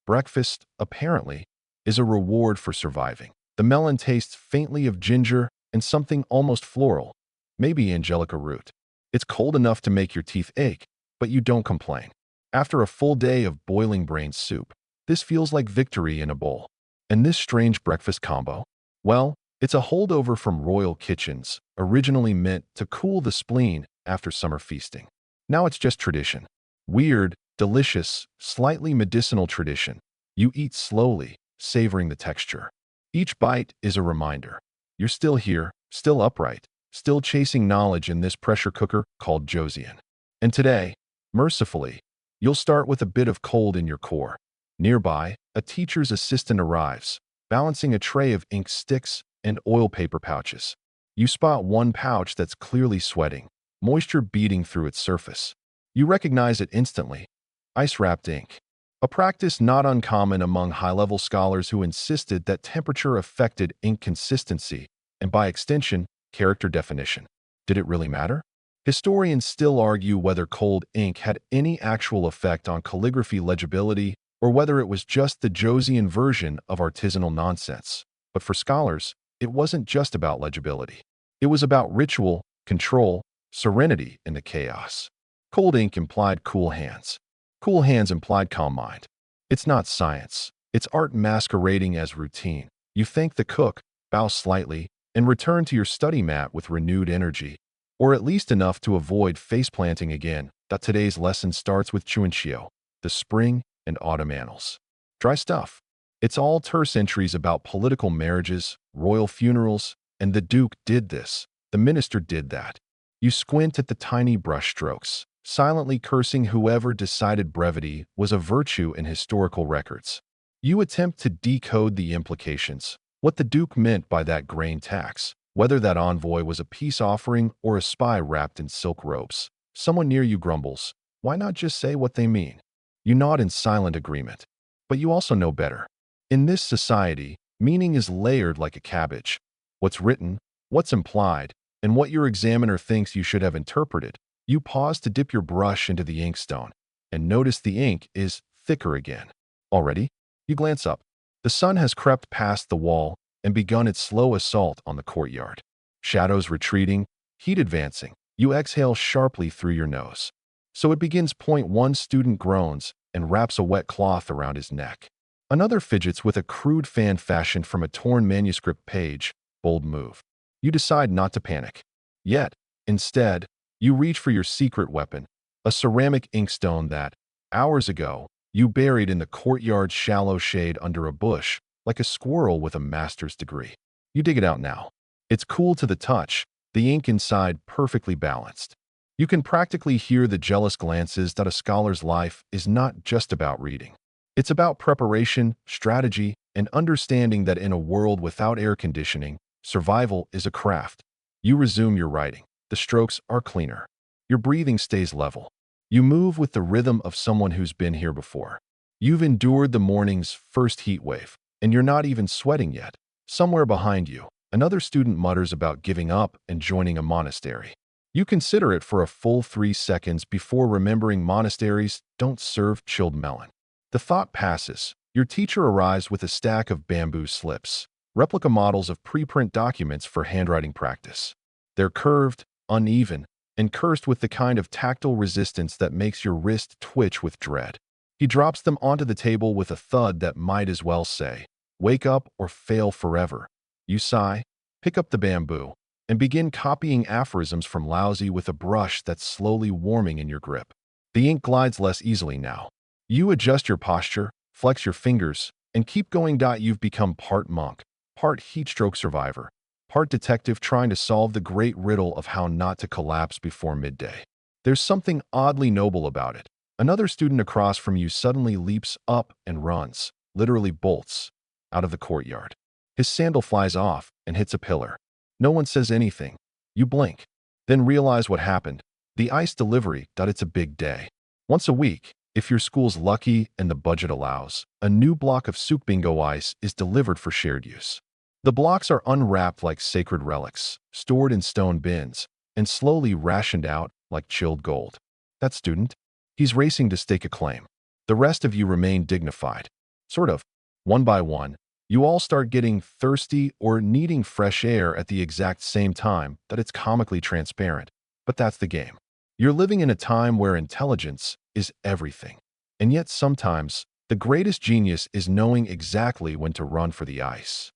A: Breakfast, apparently, is a reward for surviving. The melon tastes faintly of ginger and something almost floral, maybe angelica root. It's cold enough to make your teeth ache, but you don't complain. After a full day of boiling brain soup, this feels like victory in a bowl. And this strange breakfast combo? Well, it's a holdover from royal kitchens, originally meant to cool the spleen after summer feasting. Now it's just tradition. Weird, delicious, slightly medicinal tradition. You eat slowly, savoring the texture. Each bite is a reminder. You're still here, still upright, still chasing knowledge in this pressure cooker called Josian. And today, mercifully, you'll start with a bit of cold in your core. Nearby, a teacher's assistant arrives, balancing a tray of ink sticks and oil paper pouches. You spot one pouch that's clearly sweating, moisture beading through its surface. You recognize it instantly. Ice-wrapped ink. A practice not uncommon among high-level scholars who insisted that temperature affected ink consistency and, by extension, character definition. Did it really matter? Historians still argue whether cold ink had any actual effect on calligraphy legibility or whether it was just the Josian version of artisanal nonsense. But for scholars, it wasn't just about legibility. It was about ritual, control, serenity in the chaos. Cold ink implied cool hands. Cool hands implied calm mind. It's not science. It's art masquerading as routine. You thank the cook, bow slightly, and return to your study mat with renewed energy, or at least enough to avoid faceplanting again. Today's lesson starts with Chuanxio, the spring and autumn annals. Dry stuff. It's all terse entries about political marriages, royal funerals, and the duke did this, the minister did that. You squint at the tiny brush strokes, silently cursing whoever decided brevity was a virtue in historical records. You attempt to decode the implications, what the duke meant by that grain tax, whether that envoy was a peace offering or a spy wrapped in silk robes. Someone near you grumbles, "Why not just say what they mean?" You nod in silent agreement. But you also know better. In this society, meaning is layered like a cabbage. What's written, what's implied, and what your examiner thinks you should have interpreted, you pause to dip your brush into the inkstone and notice the ink is thicker again. Already, you glance up. The sun has crept past the wall and begun its slow assault on the courtyard. Shadows retreating, heat advancing. You exhale sharply through your nose. So it begins. One student groans and wraps a wet cloth around his neck. Another fidgets with a crude fan fashioned from a torn manuscript page. Bold move. You decide not to panic. Yet, instead, you reach for your secret weapon, a ceramic inkstone that, hours ago, you buried in the courtyard's shallow shade under a bush, like a squirrel with a master's degree. You dig it out now. It's cool to the touch, the ink inside perfectly balanced. You can practically hear the jealous glances that a scholar's life is not just about reading. It's about preparation, strategy, and understanding that in a world without air conditioning, survival is a craft. You resume your writing. The strokes are cleaner. Your breathing stays level. You move with the rhythm of someone who's been here before. You've endured the morning's first heat wave, and you're not even sweating yet. Somewhere behind you, another student mutters about giving up and joining a monastery. You consider it for a full 3 seconds before remembering monasteries don't serve chilled melon. The thought passes. Your teacher arrives with a stack of bamboo slips, replica models of preprint documents for handwriting practice. They're curved, uneven, and cursed with the kind of tactile resistance that makes your wrist twitch with dread. He drops them onto the table with a thud that might as well say, "Wake up or fail forever." You sigh, pick up the bamboo, and begin copying aphorisms from Laozi with a brush that's slowly warming in your grip. The ink glides less easily now. You adjust your posture, flex your fingers, and keep going. You've become part monk, part heatstroke survivor, part detective trying to solve the great riddle of how not to collapse before midday. There's something oddly noble about it. Another student across from you suddenly leaps up and runs, literally bolts, out of the courtyard. His sandal flies off and hits a pillar. No one says anything. You blink, then realize what happened. The ice delivery. It's a big day. Once a week, if your school's lucky and the budget allows, a new block of Sukbingo ice is delivered for shared use. The blocks are unwrapped like sacred relics, stored in stone bins, and slowly rationed out like chilled gold. That student, he's racing to stake a claim. The rest of you remain dignified. Sort of. One by one, you all start getting thirsty or needing fresh air at the exact same time that it's comically transparent. But that's the game. You're living in a time where intelligence is everything. And yet sometimes, the greatest genius is knowing exactly when to run for the ice.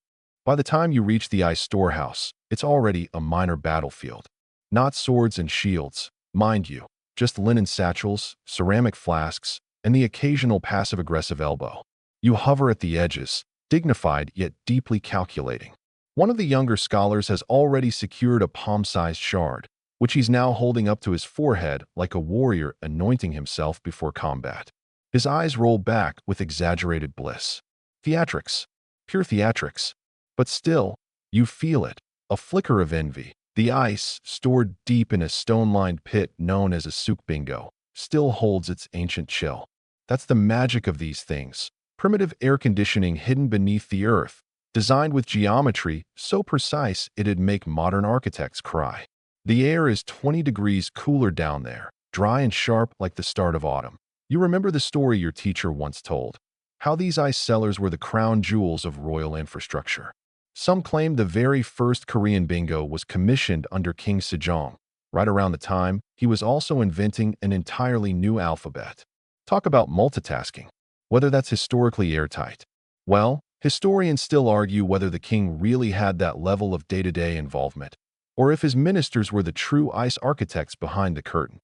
A: By the time you reach the ice storehouse, it's already a minor battlefield. Not swords and shields, mind you, just linen satchels, ceramic flasks, and the occasional passive-aggressive elbow. You hover at the edges, dignified yet deeply calculating. One of the younger scholars has already secured a palm-sized shard, which he's now holding up to his forehead like a warrior anointing himself before combat. His eyes roll back with exaggerated bliss. Theatrics. Pure theatrics. But still, you feel it, a flicker of envy. The ice, stored deep in a stone-lined pit known as a sukbingo, still holds its ancient chill. That's the magic of these things. Primitive air conditioning hidden beneath the earth, designed with geometry so precise it'd make modern architects cry. The air is 20 degrees cooler down there, dry and sharp like the start of autumn. You remember the story your teacher once told, how these ice cellars were the crown jewels of royal infrastructure. Some claim the very first Korean bingo was commissioned under King Sejong, right around the time he was also inventing an entirely new alphabet. Talk about multitasking. Whether that's historically airtight. Well, historians still argue whether the king really had that level of day-to-day involvement, or if his ministers were the true ice architects behind the curtain.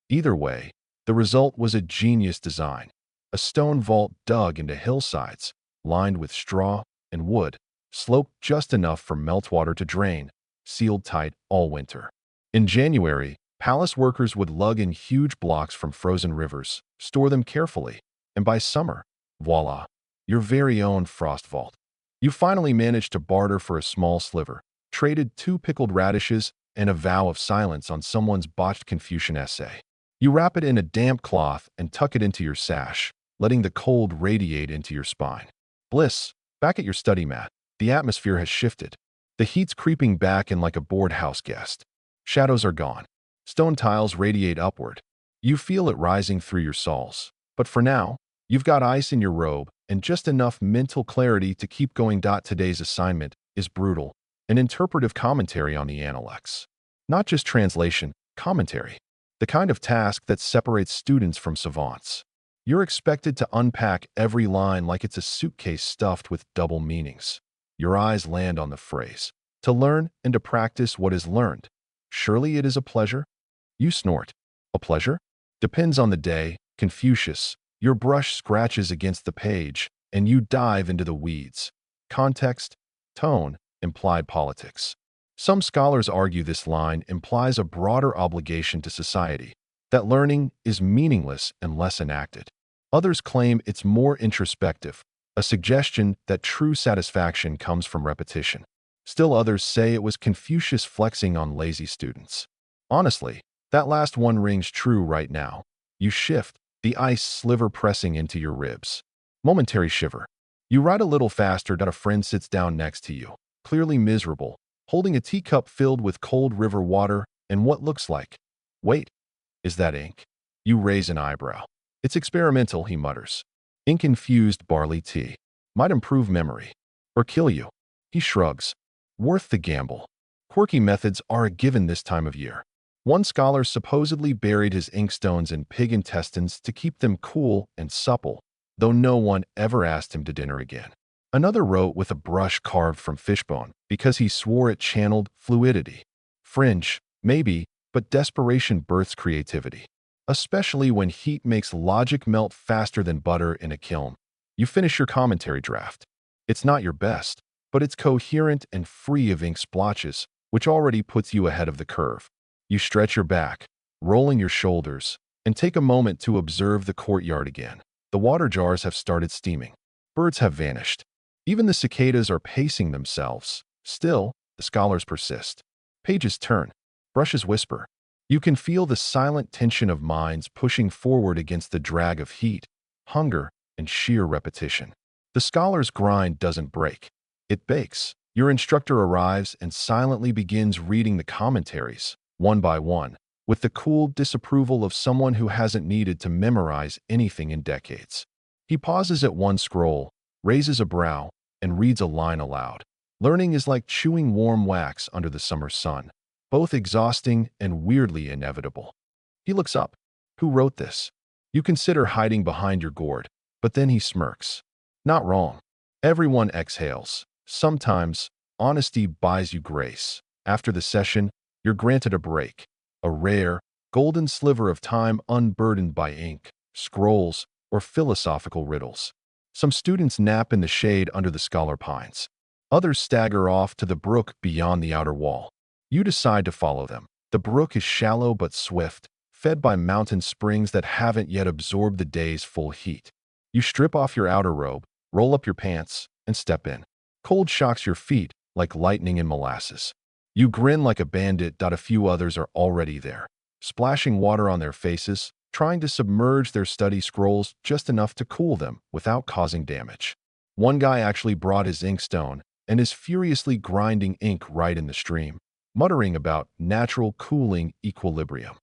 A: Either way, the result was a genius design, a stone vault dug into hillsides, lined with straw and wood, sloped just enough for meltwater to drain, sealed tight all winter. In January, palace workers would lug in huge blocks from frozen rivers, store them carefully, and by summer, voila, your very own frost vault. You finally managed to barter for a small sliver, traded 2 pickled radishes and a vow of silence on someone's botched Confucian essay. You wrap it in a damp cloth and tuck it into your sash, letting the cold radiate into your spine. Bliss, back at your study mat, the atmosphere has shifted. The heat's creeping back in like a bored house guest. Shadows are gone. Stone tiles radiate upward. You feel it rising through your soles. But for now, you've got ice in your robe and just enough mental clarity to keep going. Today's assignment is brutal, an interpretive commentary on the Analects. Not just translation, commentary. The kind of task that separates students from savants. You're expected to unpack every line like it's a suitcase stuffed with double meanings. Your eyes land on the phrase, to learn and to practice what is learned. Surely it is a pleasure? You snort. A pleasure? Depends on the day, Confucius. Your brush scratches against the page, and you dive into the weeds. Context, tone, implied politics. Some scholars argue this line implies a broader obligation to society, that learning is meaningless unless enacted. Others claim it's more introspective, a suggestion that true satisfaction comes from repetition. Still others say it was Confucius flexing on lazy students. Honestly, that last one rings true right now. You shift, the ice sliver pressing into your ribs. Momentary shiver. You ride a little faster. A friend sits down next to you, clearly miserable, holding a teacup filled with cold river water and what looks like. Wait, is that ink? You raise an eyebrow. It's experimental, he mutters. Ink-infused barley tea. Might improve memory. Or kill you. He shrugs. Worth the gamble. Quirky methods are a given this time of year. One scholar supposedly buried his inkstones in pig intestines to keep them cool and supple, though no one ever asked him to dinner again. Another wrote with a brush carved from fishbone because he swore it channeled fluidity. Fringe, maybe, but desperation births creativity. Especially when heat makes logic melt faster than butter in a kiln. You finish your commentary draft. It's not your best, but it's coherent and free of ink splotches, which already puts you ahead of the curve. You stretch your back, rolling your shoulders, and take a moment to observe the courtyard again. The water jars have started steaming. Birds have vanished. Even the cicadas are pacing themselves. Still, the scholars persist. Pages turn. Brushes whisper. You can feel the silent tension of minds pushing forward against the drag of heat, hunger, and sheer repetition. The scholar's grind doesn't break. It bakes. Your instructor arrives and silently begins reading the commentaries, one by one, with the cool disapproval of someone who hasn't needed to memorize anything in decades. He pauses at one scroll, raises a brow, and reads a line aloud. Learning is like chewing warm wax under the summer sun, both exhausting and weirdly inevitable. He looks up. Who wrote this? You consider hiding behind your gourd, but then he smirks. Not wrong. Everyone exhales. Sometimes, honesty buys you grace. After the session, you're granted a break, a rare, golden sliver of time unburdened by ink, scrolls, or philosophical riddles. Some students nap in the shade under the scholar pines. Others stagger off to the brook beyond the outer wall. You decide to follow them. The brook is shallow but swift, fed by mountain springs that haven't yet absorbed the day's full heat. You strip off your outer robe, roll up your pants, and step in. Cold shocks your feet like lightning in molasses. You grin like a bandit. A few others are already there, splashing water on their faces, trying to submerge their study scrolls just enough to cool them without causing damage. One guy actually brought his inkstone and is furiously grinding ink right in the stream, muttering about natural cooling equilibrium.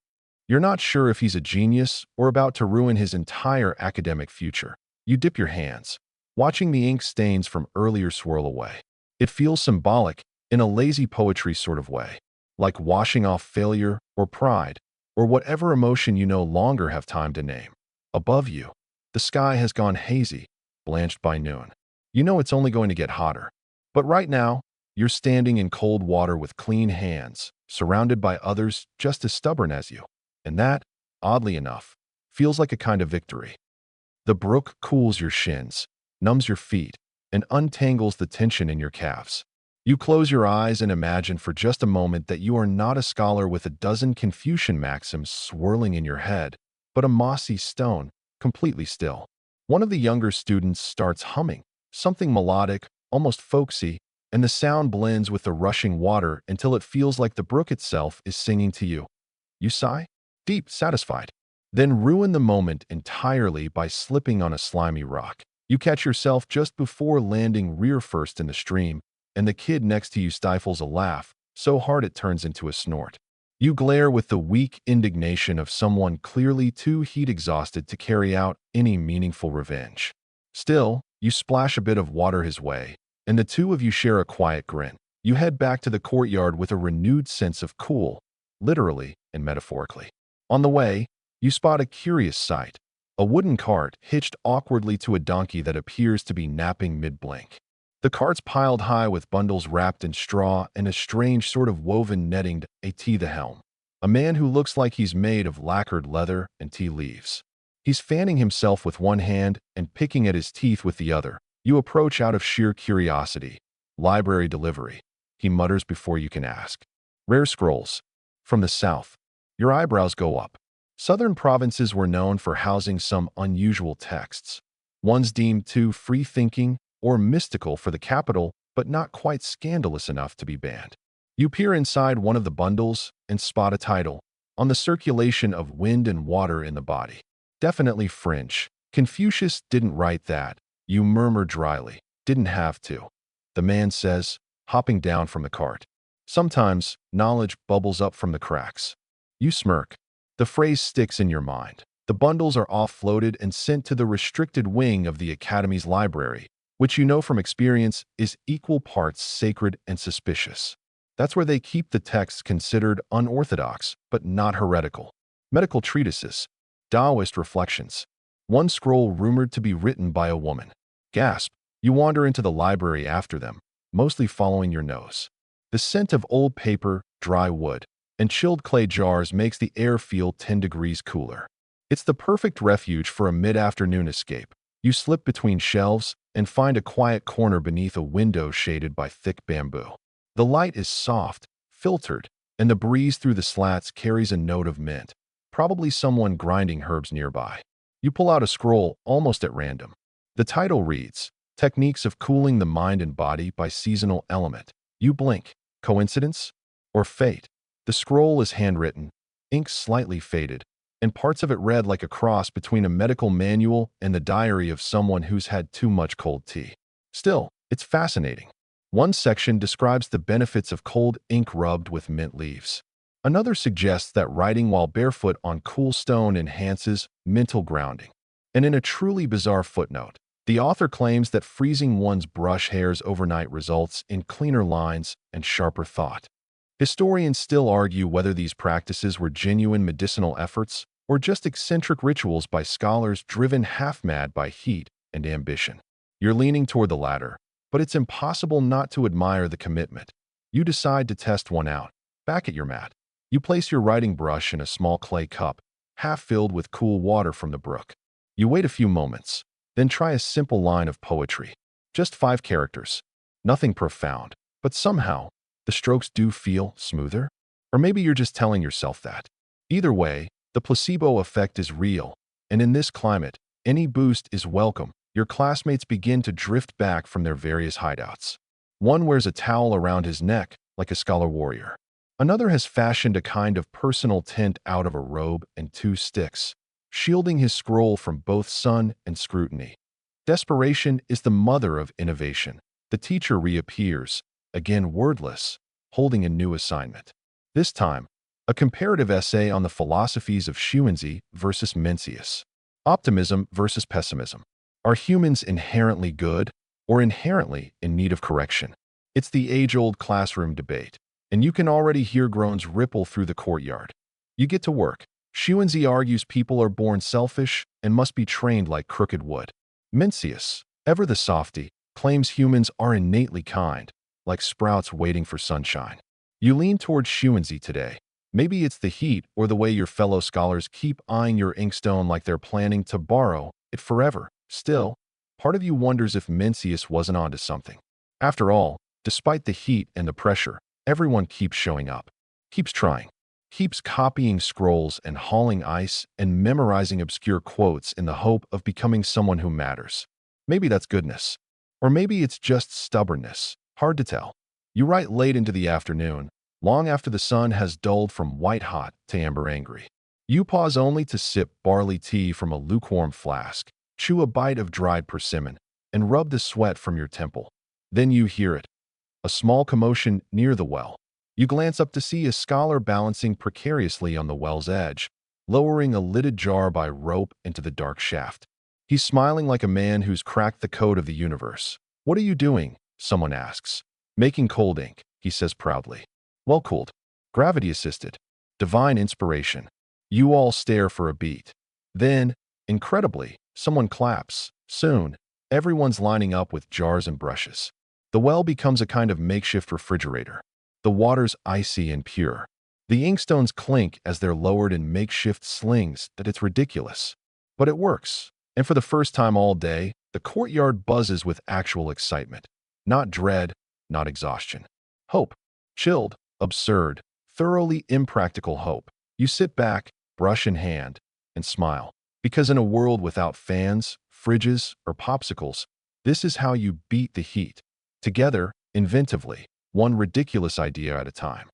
A: You're not sure if he's a genius or about to ruin his entire academic future. You dip your hands, watching the ink stains from earlier swirl away. It feels symbolic in a lazy poetry sort of way, like washing off failure or pride, or whatever emotion you no longer have time to name. Above you, the sky has gone hazy, blanched by noon. You know it's only going to get hotter. But right now, you're standing in cold water with clean hands, surrounded by others just as stubborn as you. And that, oddly enough, feels like a kind of victory. The brook cools your shins, numbs your feet, and untangles the tension in your calves. You close your eyes and imagine for just a moment that you are not a scholar with a dozen Confucian maxims swirling in your head, but a mossy stone, completely still. One of the younger students starts humming, something melodic, almost folksy, and the sound blends with the rushing water until it feels like the brook itself is singing to you. You sigh, deep, satisfied, then ruin the moment entirely by slipping on a slimy rock. You catch yourself just before landing rear first in the stream, and the kid next to you stifles a laugh so hard it turns into a snort. You glare with the weak indignation of someone clearly too heat-exhausted to carry out any meaningful revenge. Still, you splash a bit of water his way, and the two of you share a quiet grin. You head back to the courtyard with a renewed sense of cool, literally and metaphorically. On the way, you spot a curious sight: a wooden cart hitched awkwardly to a donkey that appears to be napping mid-blink. The cart's piled high with bundles wrapped in straw and a strange sort of woven netting to the helm. A man who looks like he's made of lacquered leather and tea leaves. He's fanning himself with one hand and picking at his teeth with the other. You approach out of sheer curiosity. "Library delivery," he mutters before you can ask. "Rare scrolls. From the south." Your eyebrows go up. Southern provinces were known for housing some unusual texts. Ones deemed too free-thinking or mystical for the capital, but not quite scandalous enough to be banned. You peer inside one of the bundles and spot a title: "On the Circulation of Wind and Water in the Body." Definitely French. Confucius didn't write that. You murmur dryly. "Didn't have to," the man says, hopping down from the cart. Sometimes knowledge bubbles up from the cracks. You smirk. The phrase sticks in your mind. The bundles are offloaded and sent to the restricted wing of the Academy's library, which you know from experience is equal parts sacred and suspicious. That's where they keep the texts considered unorthodox, but not heretical. Medical treatises, Taoist reflections. One scroll rumored to be written by a woman. Gasp. You wander into the library after them, mostly following your nose. The scent of old paper, dry wood, and chilled clay jars makes the air feel 10 degrees cooler. It's the perfect refuge for a mid-afternoon escape. You slip between shelves and find a quiet corner beneath a window shaded by thick bamboo. The light is soft, filtered, and the breeze through the slats carries a note of mint, probably someone grinding herbs nearby. You pull out a scroll almost at random. The title reads, "Techniques of Cooling the Mind and Body by Seasonal Element." You blink. Coincidence? Or fate? The scroll is handwritten, ink slightly faded, and parts of it read like a cross between a medical manual and the diary of someone who's had too much cold tea. Still, it's fascinating. One section describes the benefits of cold ink rubbed with mint leaves. Another suggests that writing while barefoot on cool stone enhances mental grounding. And in a truly bizarre footnote, the author claims that freezing one's brush hairs overnight results in cleaner lines and sharper thought. Historians still argue whether these practices were genuine medicinal efforts or just eccentric rituals by scholars driven half-mad by heat and ambition. You're leaning toward the latter, but it's impossible not to admire the commitment. You decide to test one out. Back at your mat, you place your writing brush in a small clay cup, half filled with cool water from the brook. You wait a few moments, then try a simple line of poetry. Just 5 characters. Nothing profound, but somehow, the strokes do feel smoother. Or maybe you're just telling yourself that. Either way, the placebo effect is real, and in this climate, any boost is welcome. Your classmates begin to drift back from their various hideouts. One wears a towel around his neck, like a scholar warrior. Another has fashioned a kind of personal tent out of a robe and 2 sticks, shielding his scroll from both sun and scrutiny. Desperation is the mother of innovation. The teacher reappears, again wordless, holding a new assignment. This time, a comparative essay on the philosophies of Xuanzi versus Mencius. Optimism versus pessimism. Are humans inherently good or inherently in need of correction? It's the age-old classroom debate, and you can already hear groans ripple through the courtyard. You get to work. Xuanzi argues people are born selfish and must be trained like crooked wood. Mencius, ever the softy, claims humans are innately kind, like sprouts waiting for sunshine. You lean towards Xuanzi today. Maybe it's the heat or the way your fellow scholars keep eyeing your inkstone like they're planning to borrow it forever. Still, part of you wonders if Mencius wasn't onto something. After all, despite the heat and the pressure, everyone keeps showing up, keeps trying, keeps copying scrolls and hauling ice and memorizing obscure quotes in the hope of becoming someone who matters. Maybe that's goodness. Or maybe it's just stubbornness. Hard to tell. You write late into the afternoon, long after the sun has dulled from white-hot to amber-angry. You pause only to sip barley tea from a lukewarm flask, chew a bite of dried persimmon, and rub the sweat from your temple. Then you hear it. A small commotion near the well. You glance up to see a scholar balancing precariously on the well's edge, lowering a lidded jar by rope into the dark shaft. He's smiling like a man who's cracked the code of the universe. "What are you doing?" someone asks. "Making cold ink," he says proudly. "Well-cooled. Gravity-assisted. Divine inspiration." You all stare for a beat. Then, incredibly, someone claps. Soon, everyone's lining up with jars and brushes. The well becomes a kind of makeshift refrigerator. The water's icy and pure. The inkstones clink as they're lowered in makeshift slings that it's ridiculous. But it works. And for the first time all day, the courtyard buzzes with actual excitement. Not dread, not exhaustion. Hope. Chilled, absurd, thoroughly impractical hope. You sit back, brush in hand, and smile. Because in a world without fans, fridges, or popsicles, this is how you beat the heat. Together, inventively, one ridiculous idea at a time.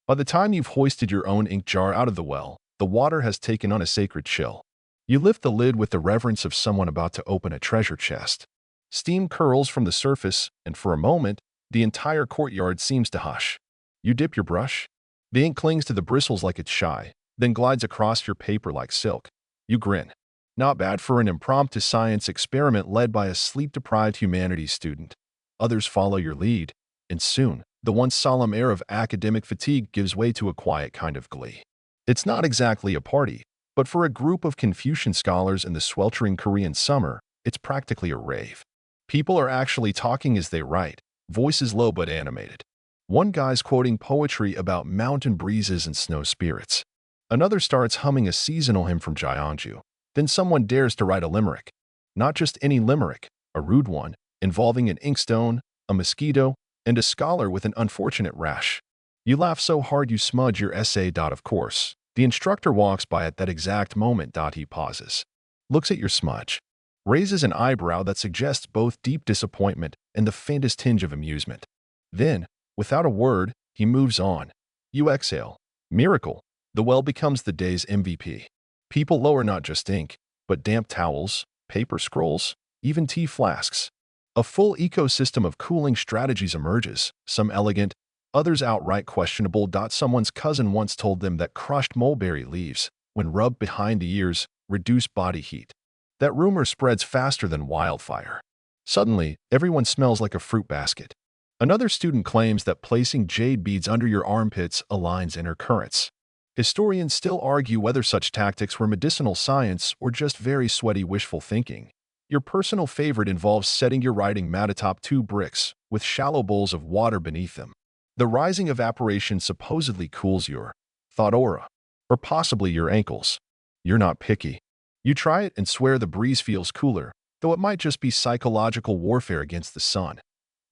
A: By the time you've hoisted your own ink jar out of the well, the water has taken on a sacred chill. You lift the lid with the reverence of someone about to open a treasure chest. Steam curls from the surface, and for a moment, the entire courtyard seems to hush. You dip your brush. The ink clings to the bristles like it's shy, then glides across your paper like silk. You grin. Not bad for an impromptu science experiment led by a sleep-deprived humanities student. Others follow your lead, and soon, the once solemn air of academic fatigue gives way to a quiet kind of glee. It's not exactly a party, but for a group of Confucian scholars in the sweltering Korean summer, it's practically a rave. People are actually talking as they write, voices low but animated. One guy's quoting poetry about mountain breezes and snow spirits. Another starts humming a seasonal hymn from Jeonju. Then someone dares to write a limerick. Not just any limerick, a rude one, involving an inkstone, a mosquito, and a scholar with an unfortunate rash. You laugh so hard you smudge your essay. Of course, the instructor walks by at that exact moment. He pauses, looks at your smudge, raises an eyebrow that suggests both deep disappointment and the faintest tinge of amusement. Then, without a word, he moves on. You exhale. Miracle. The well becomes the day's MVP. People lower not just ink, but damp towels, paper scrolls, even tea flasks. A full ecosystem of cooling strategies emerges, some elegant, others outright questionable. Someone's cousin once told them that crushed mulberry leaves, when rubbed behind the ears, reduce body heat. That rumor spreads faster than wildfire. Suddenly, everyone smells like a fruit basket. Another student claims that placing jade beads under your armpits aligns inner currents. Historians still argue whether such tactics were medicinal science or just very sweaty wishful thinking. Your personal favorite involves setting your writing mat atop 2 bricks, with shallow bowls of water beneath them. The rising evaporation supposedly cools your thought aura, or possibly your ankles. You're not picky. You try it and swear the breeze feels cooler, though it might just be psychological warfare against the sun.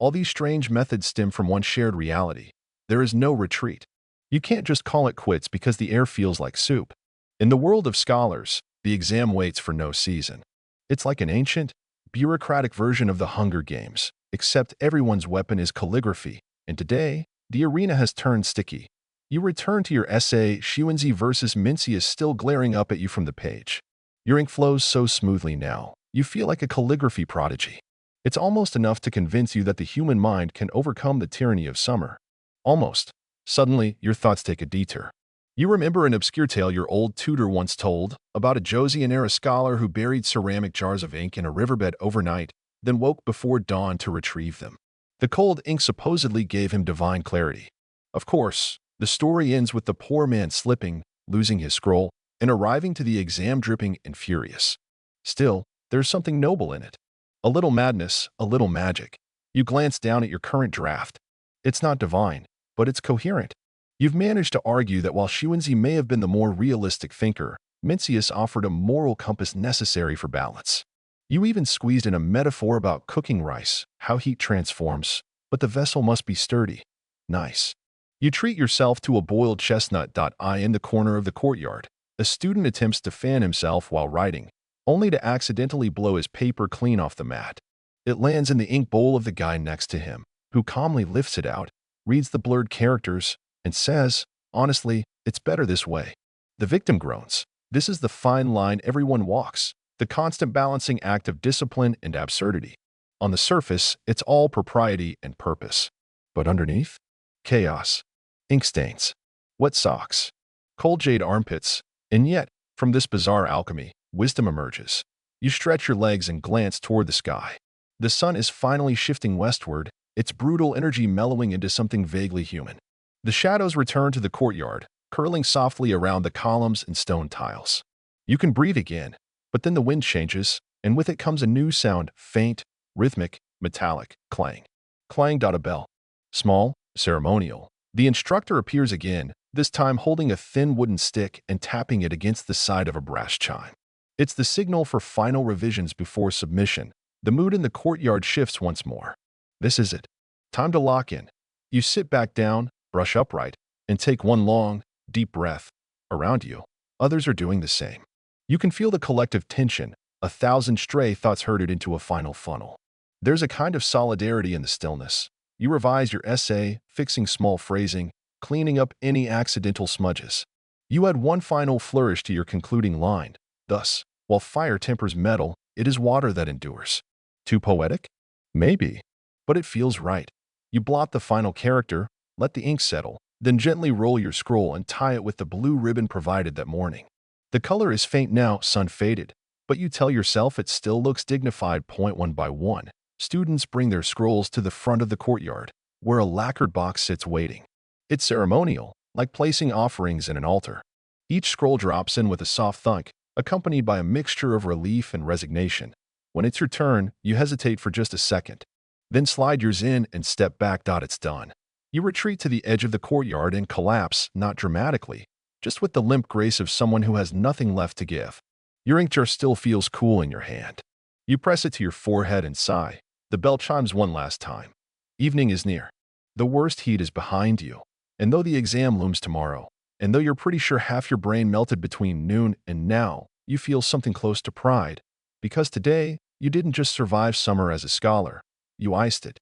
A: All these strange methods stem from one shared reality. There is no retreat. You can't just call it quits because the air feels like soup. In the world of scholars, the exam waits for no season. It's like an ancient, bureaucratic version of the Hunger Games, except everyone's weapon is calligraphy, and today, the arena has turned sticky. You return to your essay, Shuanzi versus Mincy is still glaring up at you from the page. Your ink flows so smoothly now, you feel like a calligraphy prodigy. It's almost enough to convince you that the human mind can overcome the tyranny of summer. Almost. Suddenly, your thoughts take a detour. You remember an obscure tale your old tutor once told about a Joseon-era scholar who buried ceramic jars of ink in a riverbed overnight, then woke before dawn to retrieve them. The cold ink supposedly gave him divine clarity. Of course, the story ends with the poor man slipping, losing his scroll, and arriving to the exam dripping and furious. Still, there's something noble in it. A little madness, a little magic. You glance down at your current draft. It's not divine, but it's coherent. You've managed to argue that while Shuanzi may have been the more realistic thinker, Mencius offered a moral compass necessary for balance. You even squeezed in a metaphor about cooking rice, how heat transforms, but the vessel must be sturdy. Nice. You treat yourself to a boiled chestnut. In the corner of the courtyard, a student attempts to fan himself while writing, only to accidentally blow his paper clean off the mat. It lands in the ink bowl of the guy next to him, who calmly lifts it out, reads the blurred characters, and says, "Honestly, it's better this way." The victim groans. This is the fine line everyone walks, the constant balancing act of discipline and absurdity. On the surface, it's all propriety and purpose. But underneath? Chaos, ink stains, wet socks, cold jade armpits, and yet, from this bizarre alchemy, wisdom emerges. You stretch your legs and glance toward the sky. The sun is finally shifting westward, its brutal energy mellowing into something vaguely human. The shadows return to the courtyard, curling softly around the columns and stone tiles. You can breathe again, but then the wind changes, and with it comes a new sound, faint, rhythmic, metallic, clang. Clang. A bell. Small, ceremonial. The instructor appears again, this time holding a thin wooden stick and tapping it against the side of a brass chime. It's the signal for final revisions before submission. The mood in the courtyard shifts once more. This is it. Time to lock in. You sit back down, brush upright, and take one long, deep breath. Around you, others are doing the same. You can feel the collective tension, 1,000 stray thoughts herded into a final funnel. There's a kind of solidarity in the stillness. You revise your essay, fixing small phrasing, cleaning up any accidental smudges. You add one final flourish to your concluding line. Thus, while fire tempers metal, it is water that endures. Too poetic? Maybe. But it feels right. You blot the final character, let the ink settle, then gently roll your scroll and tie it with the blue ribbon provided that morning. The color is faint now, sun-faded, but you tell yourself it still looks dignified. One by one, students bring their scrolls to the front of the courtyard, where a lacquered box sits waiting. It's ceremonial, like placing offerings in an altar. Each scroll drops in with a soft thunk, accompanied by a mixture of relief and resignation. When it's your turn, you hesitate for just a second. Then slide yours in and step back. It's done. You retreat to the edge of the courtyard and collapse, not dramatically, just with the limp grace of someone who has nothing left to give. Your ink jar still feels cool in your hand. You press it to your forehead and sigh. The bell chimes one last time. Evening is near. The worst heat is behind you. And though the exam looms tomorrow, and though you're pretty sure half your brain melted between noon and now, you feel something close to pride. Because today, you didn't just survive summer as a scholar. You iced it.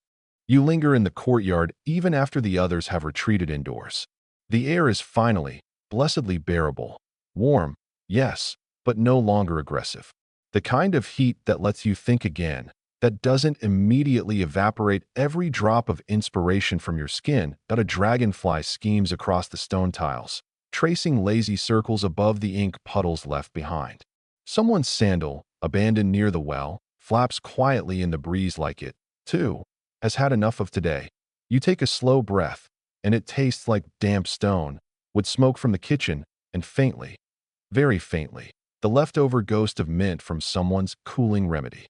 A: You linger in the courtyard even after the others have retreated indoors. The air is finally, blessedly bearable. Warm, yes, but no longer aggressive. The kind of heat that lets you think again, that doesn't immediately evaporate every drop of inspiration from your skin. A dragonfly schemes across the stone tiles, tracing lazy circles above the ink puddles left behind. Someone's sandal, abandoned near the well, flaps quietly in the breeze like it, too, has had enough of today. You take a slow breath, and it tastes like damp stone, with smoke from the kitchen, and faintly, very faintly, the leftover ghost of mint from someone's cooling remedy.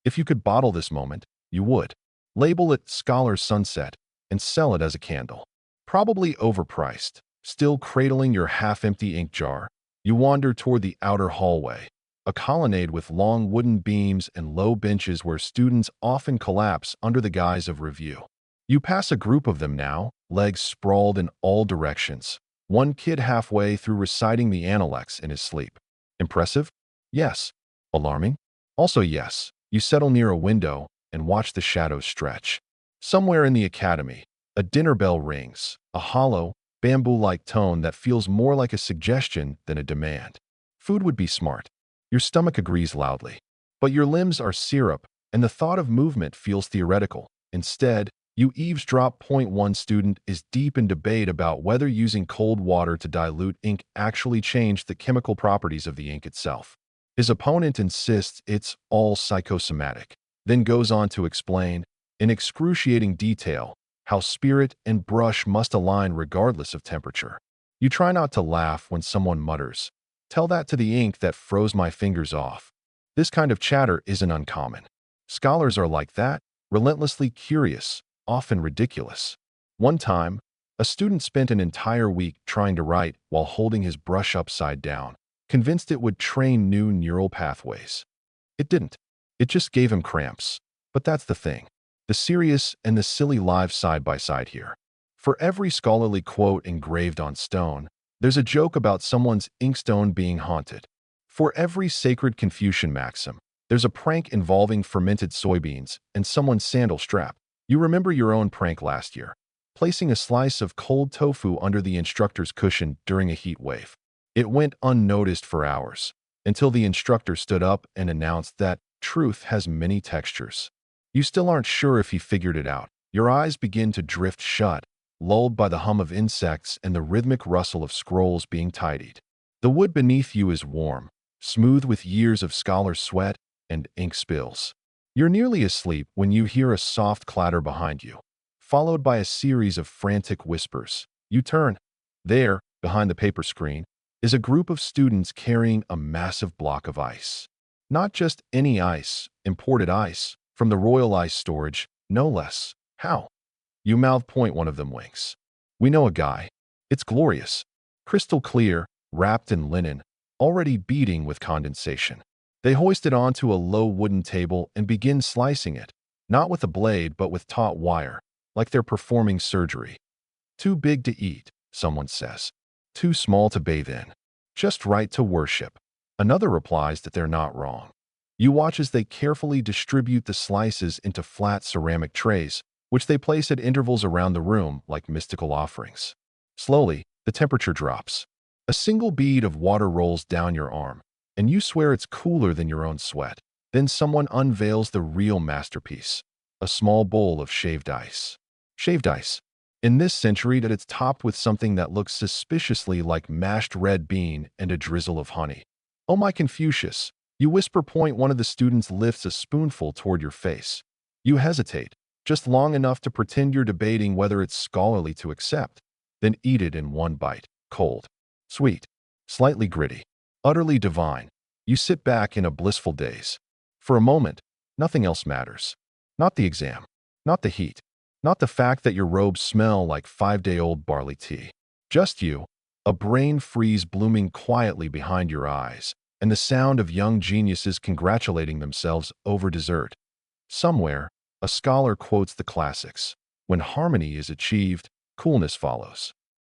A: If you could bottle this moment, you would. Label it Scholar's Sunset and sell it as a candle. Probably overpriced. Still cradling your half-empty ink jar, you wander toward the outer hallway, a colonnade with long wooden beams and low benches where students often collapse under the guise of review. You pass a group of them now, legs sprawled in all directions. One kid halfway through reciting the Analects in his sleep. Impressive? Yes. Alarming? Also yes. You settle near a window and watch the shadows stretch. Somewhere in the academy, a dinner bell rings, a hollow, bamboo-like tone that feels more like a suggestion than a demand. Food would be smart. Your stomach agrees loudly. But your limbs are syrup, and the thought of movement feels theoretical. Instead, you eavesdrop. One student is deep in debate about whether using cold water to dilute ink actually changed the chemical properties of the ink itself. His opponent insists it's all psychosomatic, then goes on to explain, in excruciating detail, how spirit and brush must align regardless of temperature. You try not to laugh when someone mutters, "Tell that to the ink that froze my fingers off." This kind of chatter isn't uncommon. Scholars are like that, relentlessly curious, often ridiculous. One time, a student spent an entire week trying to write while holding his brush upside down, convinced it would train new neural pathways. It didn't. It just gave him cramps. But that's the thing. The serious and the silly live side by side here. For every scholarly quote engraved on stone, there's a joke about someone's inkstone being haunted. For every sacred Confucian maxim, there's a prank involving fermented soybeans and someone's sandal strap. You remember your own prank last year, placing a slice of cold tofu under the instructor's cushion during a heat wave. It went unnoticed for hours, until the instructor stood up and announced that truth has many textures. You still aren't sure if he figured it out, Your eyes begin to drift shut, lulled by the hum of insects and the rhythmic rustle of scrolls being tidied. The wood beneath you is warm, smooth with years of scholar sweat and ink spills. You're nearly asleep when you hear a soft clatter behind you, followed by a series of frantic whispers. You turn. There, behind the paper screen, is a group of students carrying a massive block of ice. Not just any ice, imported ice, from the Royal Ice Storage, no less. How? You mouth point. One of them winks. We know a guy. It's glorious. Crystal clear, wrapped in linen, already beading with condensation. They hoist it onto a low wooden table and begin slicing it, not with a blade but with taut wire, like they're performing surgery. Too big to eat, someone says. Too small to bathe in. Just right to worship. Another replies that they're not wrong. You watch as they carefully distribute the slices into flat ceramic trays, which they place at intervals around the room like mystical offerings. Slowly, the temperature drops. A single bead of water rolls down your arm, and you swear it's cooler than your own sweat. Then someone unveils the real masterpiece, a small bowl of shaved ice. Shaved ice. In this century that it's topped with something that looks suspiciously like mashed red bean and a drizzle of honey. Oh my Confucius, you whisper. Point. One of the students lifts a spoonful toward your face. You hesitate, just long enough to pretend you're debating whether it's scholarly to accept, then eat it in one bite, cold, sweet, slightly gritty, utterly divine. You sit back in a blissful daze. For a moment, nothing else matters. Not the exam, not the heat, not the fact that your robes smell like 5-day-old barley tea. Just you, a brain freeze blooming quietly behind your eyes, and the sound of young geniuses congratulating themselves over dessert. Somewhere, a scholar quotes the classics. When harmony is achieved, coolness follows.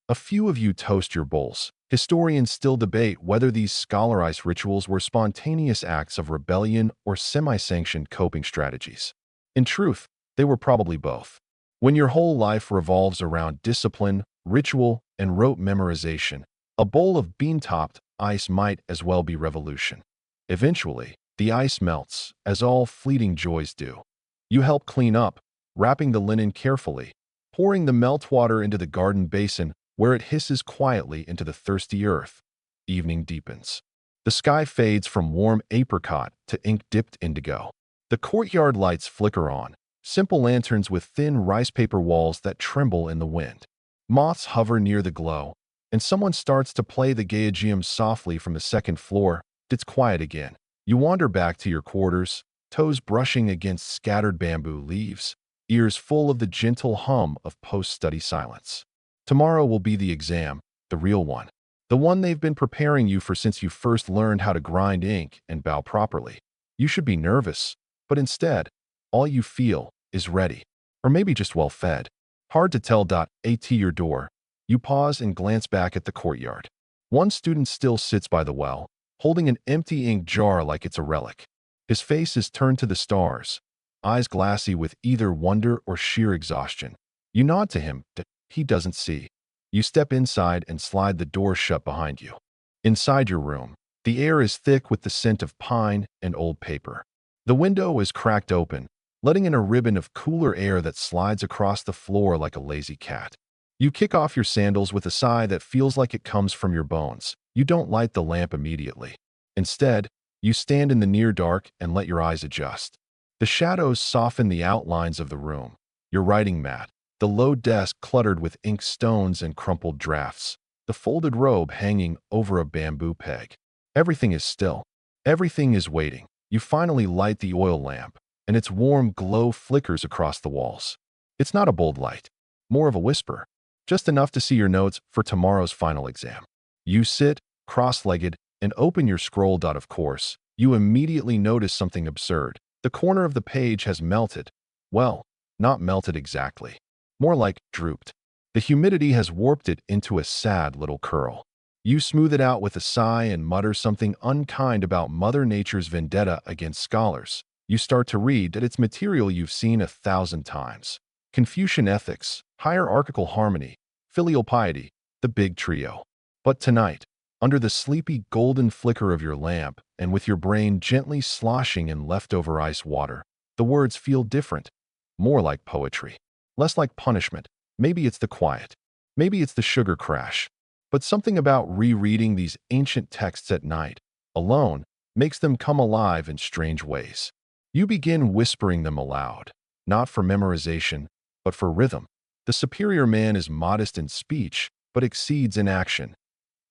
A: A few of you toast your bowls. Historians still debate whether these scholarized rituals were spontaneous acts of rebellion or semi-sanctioned coping strategies. In truth, they were probably both. When your whole life revolves around discipline, ritual, and rote memorization, a bowl of bean-topped ice might as well be revolution. Eventually, the ice melts, as all fleeting joys do. You help clean up, wrapping the linen carefully, pouring the meltwater into the garden basin where it hisses quietly into the thirsty earth. Evening deepens. The sky fades from warm apricot to ink-dipped indigo. The courtyard lights flicker on, simple lanterns with thin rice paper walls that tremble in the wind. Moths hover near the glow, and someone starts to play the Gaiagium softly from the second floor. It's quiet again. You wander back to your quarters, toes brushing against scattered bamboo leaves, ears full of the gentle hum of post-study silence. Tomorrow will be the exam, the real one. The one they've been preparing you for since you first learned how to grind ink and bow properly. You should be nervous, but instead, all you feel is ready. Or maybe just well-fed. Hard to tell. At your door, you pause and glance back at the courtyard. One student still sits by the well, holding an empty ink jar like it's a relic. His face is turned to the stars, eyes glassy with either wonder or sheer exhaustion. You nod to him, but he doesn't see. You step inside and slide the door shut behind you. Inside your room, the air is thick with the scent of pine and old paper. The window is cracked open, letting in a ribbon of cooler air that slides across the floor like a lazy cat. You kick off your sandals with a sigh that feels like it comes from your bones. You don't light the lamp immediately. Instead, you stand in the near dark and let your eyes adjust. The shadows soften the outlines of the room. Your writing mat, the low desk cluttered with ink stones and crumpled drafts, the folded robe hanging over a bamboo peg. Everything is still. Everything is waiting. You finally light the oil lamp, and its warm glow flickers across the walls. It's not a bold light, more of a whisper, just enough to see your notes for tomorrow's final exam. You sit, cross-legged, and open your scroll. Of course, you immediately notice something absurd. The corner of the page has melted. Well, not melted exactly. More like drooped. The humidity has warped it into a sad little curl. You smooth it out with a sigh and mutter something unkind about Mother Nature's vendetta against scholars. You start to read that it's material you've seen 1,000 times. Confucian ethics, hierarchical harmony, filial piety, the big trio. But tonight, under the sleepy golden flicker of your lamp, and with your brain gently sloshing in leftover ice water, the words feel different, more like poetry. less like punishment. Maybe it's the quiet. Maybe it's the sugar crash. But something about rereading these ancient texts at night, alone, makes them come alive in strange ways. You begin whispering them aloud, not for memorization, but for rhythm. The superior man is modest in speech, but exceeds in action.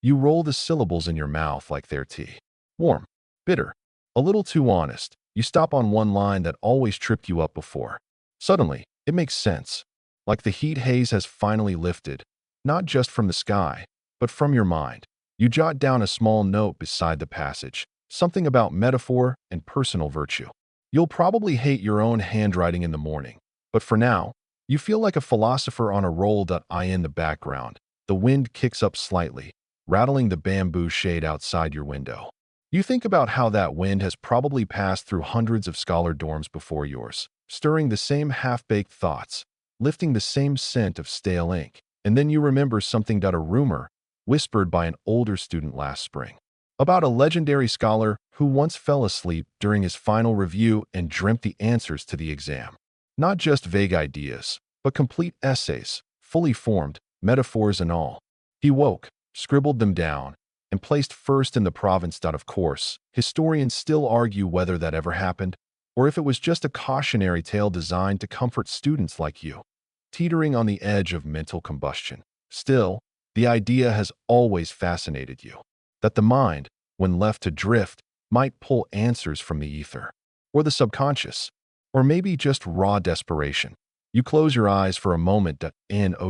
A: You roll the syllables in your mouth like they're tea. Warm, bitter, a little too honest. You stop on one line that always tripped you up before. Suddenly, it makes sense. Like the heat haze has finally lifted, not just from the sky, but from your mind. You jot down a small note beside the passage, something about metaphor and personal virtue. You'll probably hate your own handwriting in the morning, but for now, you feel like a philosopher on a roll. In the background, the wind kicks up slightly, rattling the bamboo shade outside your window. You think about how that wind has probably passed through hundreds of scholar dorms before yours, stirring the same half-baked thoughts, lifting the same scent of stale ink. And then you remember something. A rumor, whispered by an older student last spring, about a legendary scholar who once fell asleep during his final review and dreamt the answers to the exam. Not just vague ideas, but complete essays, fully formed, metaphors and all. He woke, scribbled them down, and placed first in the province. Of course, historians still argue whether that ever happened, or if it was just a cautionary tale designed to comfort students like you, teetering on the edge of mental combustion. Still, the idea has always fascinated you, that the mind, when left to drift, might pull answers from the ether, or the subconscious, or maybe just raw desperation. You close your eyes for a moment.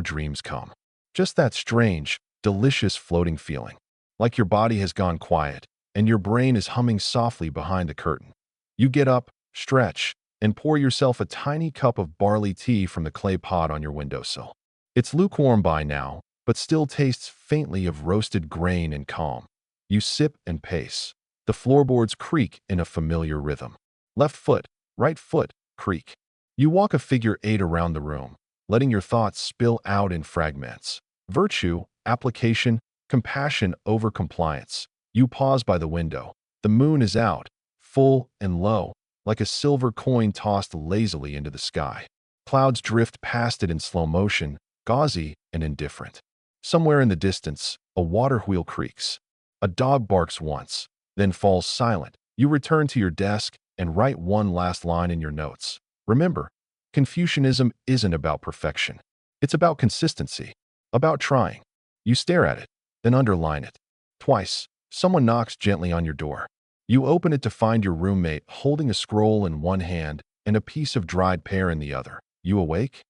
A: Dreams come. Just that strange, delicious floating feeling, like your body has gone quiet, and your brain is humming softly behind the curtain. You get up, stretch, and pour yourself a tiny cup of barley tea from the clay pot on your windowsill. It's lukewarm by now, but still tastes faintly of roasted grain and calm. You sip and pace. The floorboards creak in a familiar rhythm. Left foot, right foot, creak. You walk a figure 8 around the room, letting your thoughts spill out in fragments. Virtue, application, compassion over compliance. You pause by the window. The moon is out, full and low, like a silver coin tossed lazily into the sky. Clouds drift past it in slow motion, gauzy and indifferent. Somewhere in the distance, a water wheel creaks. A dog barks once, then falls silent. You return to your desk and write one last line in your notes. Remember, Confucianism isn't about perfection. It's about consistency, about trying. You stare at it, then underline it. Twice, someone knocks gently on your door. You open it to find your roommate holding a scroll in one hand and a piece of dried pear in the other. You awake?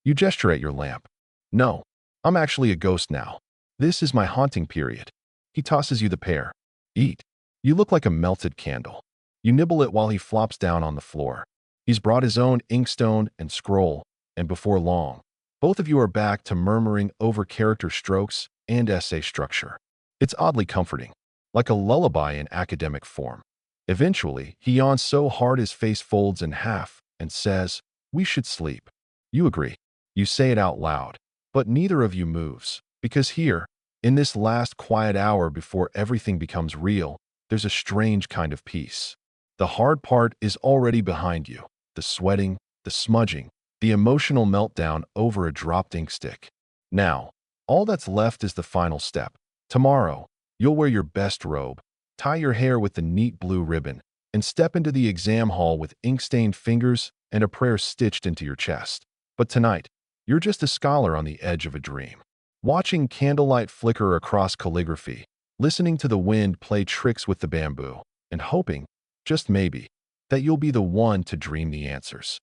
A: You gesture at your lamp. No, I'm actually a ghost now. This is my haunting period. He tosses you the pear. Eat. You look like a melted candle. You nibble it while he flops down on the floor. He's brought his own inkstone and scroll, and before long, both of you are back to murmuring over character strokes and essay structure. It's oddly comforting, like a lullaby in academic form. Eventually, he yawns so hard his face folds in half and says, "We should sleep." You agree. You say it out loud, but neither of you moves, because here, in this last quiet hour before everything becomes real, there's a strange kind of peace. The hard part is already behind you. The sweating, the smudging, the emotional meltdown over a dropped ink stick. Now, all that's left is the final step. Tomorrow, you'll wear your best robe, tie your hair with the neat blue ribbon, and step into the exam hall with ink-stained fingers and a prayer stitched into your chest. But tonight, you're just a scholar on the edge of a dream, watching candlelight flicker across calligraphy, listening to the wind play tricks with the bamboo, and hoping, just maybe, that you'll be the one to dream the answers.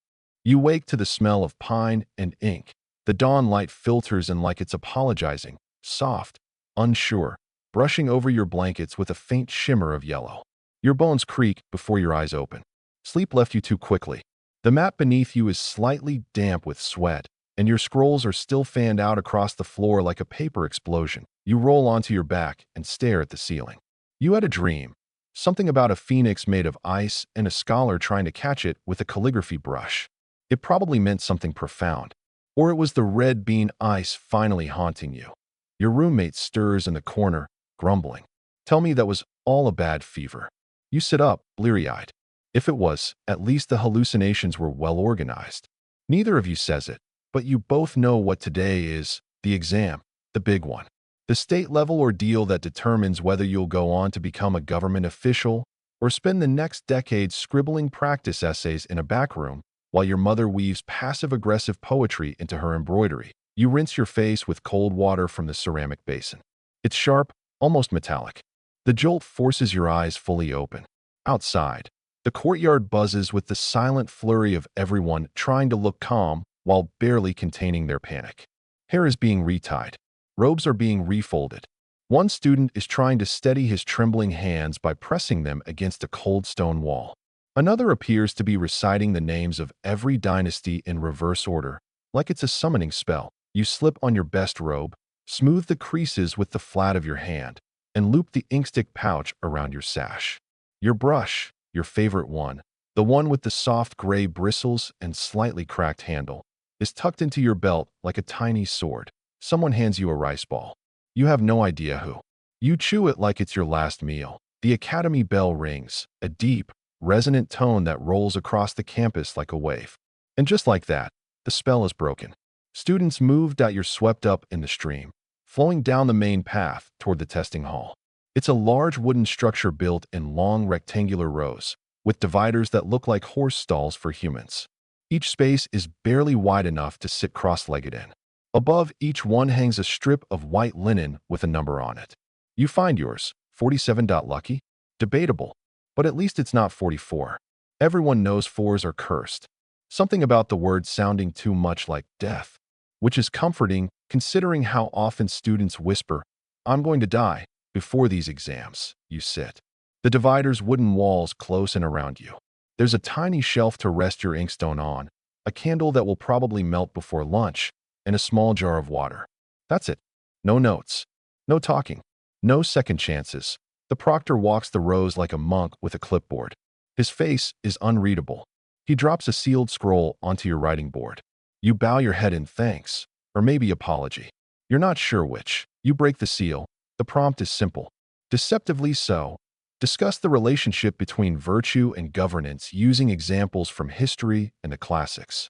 A: You wake to the smell of pine and ink. The dawn light filters in like it's apologizing, soft, unsure, brushing over your blankets with a faint shimmer of yellow. Your bones creak before your eyes open. Sleep left you too quickly. The mat beneath you is slightly damp with sweat, and your scrolls are still fanned out across the floor like a paper explosion. You roll onto your back and stare at the ceiling. You had a dream. Something about a phoenix made of ice and a scholar trying to catch it with a calligraphy brush. It probably meant something profound. Or it was the red bean ice finally haunting you. Your roommate stirs in the corner, grumbling. Tell me that was all a bad fever. You sit up, bleary-eyed. If it was, at least the hallucinations were well organized. Neither of you says it, But you both know what today is: the exam, the big one. The state-level ordeal that determines whether you'll go on to become a government official or spend the next decade scribbling practice essays in a back room while your mother weaves passive-aggressive poetry into her embroidery. You rinse your face with cold water from the ceramic basin. It's sharp, almost metallic. The jolt forces your eyes fully open. Outside, the courtyard buzzes with the silent flurry of everyone trying to look calm while barely containing their panic. Hair is being retied. Robes are being refolded. One student is trying to steady his trembling hands by pressing them against a cold stone wall. Another appears to be reciting the names of every dynasty in reverse order, like it's a summoning spell. You slip on your best robe, smooth the creases with the flat of your hand, and loop the inkstick pouch around your sash. Your brush, your favorite one, the one with the soft gray bristles and slightly cracked handle, is tucked into your belt like a tiny sword. Someone hands you a rice ball. You have no idea who. You chew it like it's your last meal. The academy bell rings, a deep, resonant tone that rolls across the campus like a wave. And just like that, the spell is broken. Students moved out, you're swept up in the stream, flowing down the main path toward the testing hall. It's a large wooden structure built in long rectangular rows, with dividers that look like horse stalls for humans. Each space is barely wide enough to sit cross-legged in. Above each one hangs a strip of white linen with a number on it. You find yours, 47. Lucky? Debatable, but at least it's not 44. Everyone knows 4s are cursed. Something about the word sounding too much like death, which is comforting considering how often students whisper, "I'm going to die," before these exams. You sit. The divider's wooden walls close in around you. There's a tiny shelf to rest your inkstone on, a candle that will probably melt before lunch, and a small jar of water. That's it. No notes. No talking. No second chances. The proctor walks the rows like a monk with a clipboard. His face is unreadable. He drops a sealed scroll onto your writing board. You bow your head in thanks, or maybe apology. You're not sure which. You break the seal. The prompt is simple. Deceptively so. Discuss the relationship between virtue and governance using examples from history and the classics.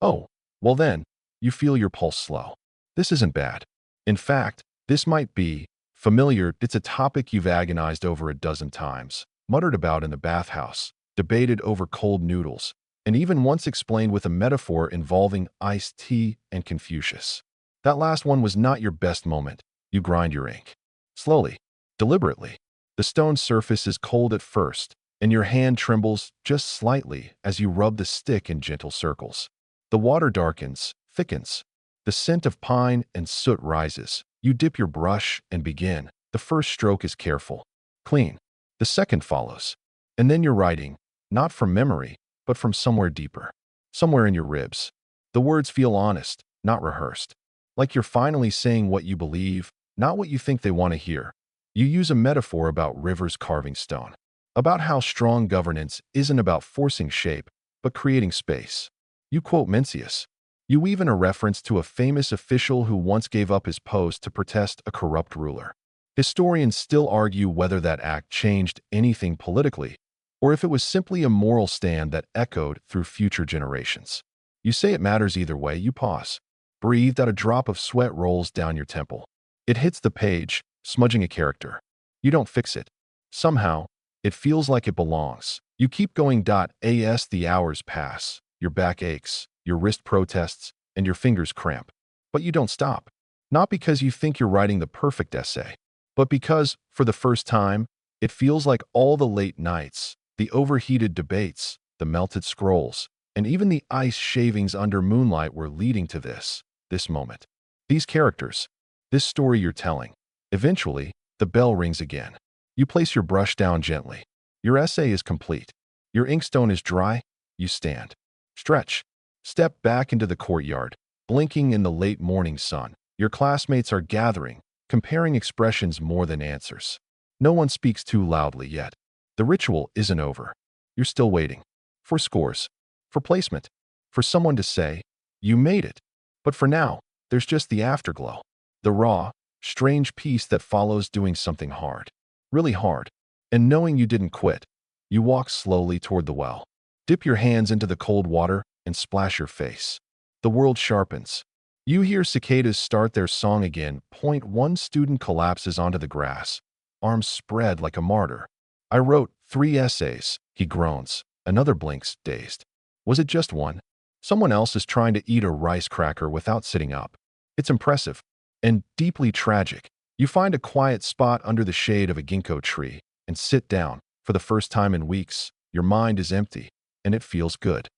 A: Oh, well then, you feel your pulse slow. This isn't bad. In fact, this might be familiar. It's a topic you've agonized over a dozen times, muttered about in the bathhouse, debated over cold noodles, and even once explained with a metaphor involving iced tea and Confucius. That last one was not your best moment. You grind your ink. Slowly, deliberately. The stone surface is cold at first, and your hand trembles just slightly as you rub the stick in gentle circles. The water darkens, thickens. The scent of pine and soot rises. You dip your brush and begin. The first stroke is careful, clean. The second follows. And then you're writing, not from memory, but from somewhere deeper. Somewhere in your ribs. The words feel honest, not rehearsed. Like you're finally saying what you believe, not what you think they want to hear. You use a metaphor about rivers carving stone. About how strong governance isn't about forcing shape, but creating space. You quote Mencius. You weave in a reference to a famous official who once gave up his post to protest a corrupt ruler. Historians still argue whether that act changed anything politically, or if it was simply a moral stand that echoed through future generations. You say it matters either way. You pause. Breathed out, a drop of sweat rolls down your temple. It hits the page, smudging a character. You don't fix it. Somehow, it feels like it belongs. You keep going. As the hours pass, your back aches, your wrist protests, and your fingers cramp. But you don't stop. Not because you think you're writing the perfect essay, but because, for the first time, it feels like all the late nights, the overheated debates, the melted scrolls, and even the ice shavings under moonlight were leading to this moment. These characters, this story you're telling. Eventually, the bell rings again. You place your brush down gently. Your essay is complete. Your inkstone is dry. You stand. Stretch. Step back into the courtyard, blinking in the late morning sun. Your classmates are gathering, comparing expressions more than answers. No one speaks too loudly yet. The ritual isn't over. You're still waiting. For scores. For placement. For someone to say, "You made it." But for now, there's just the afterglow. The raw, strange peace that follows doing something hard. Really hard. And knowing you didn't quit. You walk slowly toward the well. Dip your hands into the cold water and splash your face. The world sharpens. You hear cicadas start their song again. Point one student collapses onto the grass, arms spread like a martyr. I wrote 3 essays, he groans. Another blinks, dazed. Was it just one? Someone else is trying to eat a rice cracker without sitting up. It's impressive and deeply tragic. You find a quiet spot under the shade of a ginkgo tree and sit down. For the first time in weeks, your mind is empty, and it feels good.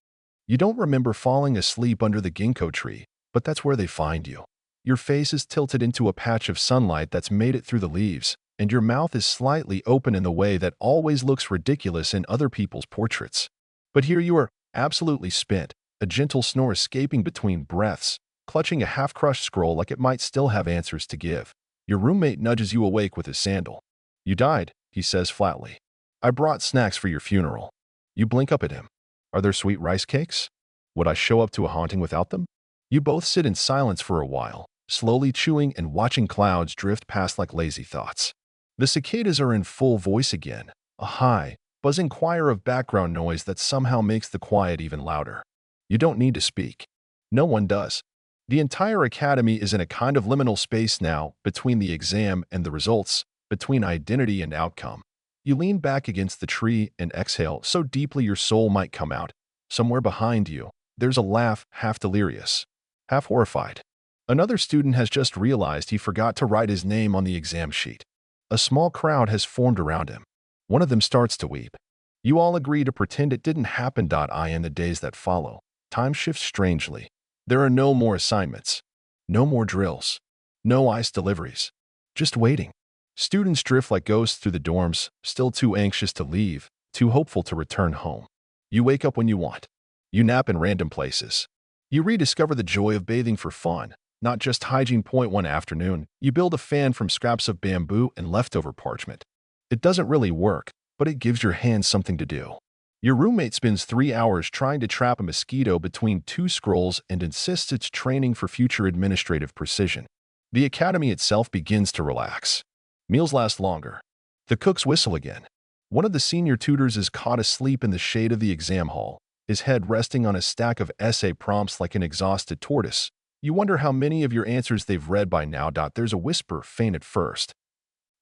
A: You don't remember falling asleep under the ginkgo tree, but that's where they find you. Your face is tilted into a patch of sunlight that's made it through the leaves, and your mouth is slightly open in the way that always looks ridiculous in other people's portraits. But here you are, absolutely spent, a gentle snore escaping between breaths, clutching a half-crushed scroll like it might still have answers to give. Your roommate nudges you awake with his sandal. You died, he says flatly. I brought snacks for your funeral. You blink up at him. Are there sweet rice cakes? Would I show up to a haunting without them? You both sit in silence for a while, slowly chewing and watching clouds drift past like lazy thoughts. The cicadas are in full voice again, a high, buzzing choir of background noise that somehow makes the quiet even louder. You don't need to speak. No one does. The entire academy is in a kind of liminal space now, between the exam and the results, between identity and outcome. You lean back against the tree and exhale so deeply your soul might come out. Somewhere behind you, there's a laugh, half delirious, half horrified. Another student has just realized he forgot to write his name on the exam sheet. A small crowd has formed around him. One of them starts to weep. You all agree to pretend it didn't happen. In the days that follow, time shifts strangely. There are no more assignments, no more drills, no ice deliveries. Just waiting. Students drift like ghosts through the dorms, still too anxious to leave, too hopeful to return home. You wake up when you want. You nap in random places. You rediscover the joy of bathing for fun, not just hygiene. Point one afternoon, you build a fan from scraps of bamboo and leftover parchment. It doesn't really work, but it gives your hands something to do. Your roommate spends 3 hours trying to trap a mosquito between 2 scrolls and insists it's training for future administrative precision. The academy itself begins to relax. Meals last longer. The cooks whistle again. One of the senior tutors is caught asleep in the shade of the exam hall, his head resting on a stack of essay prompts like an exhausted tortoise. You wonder how many of your answers they've read by now. There's a whisper, faint at first,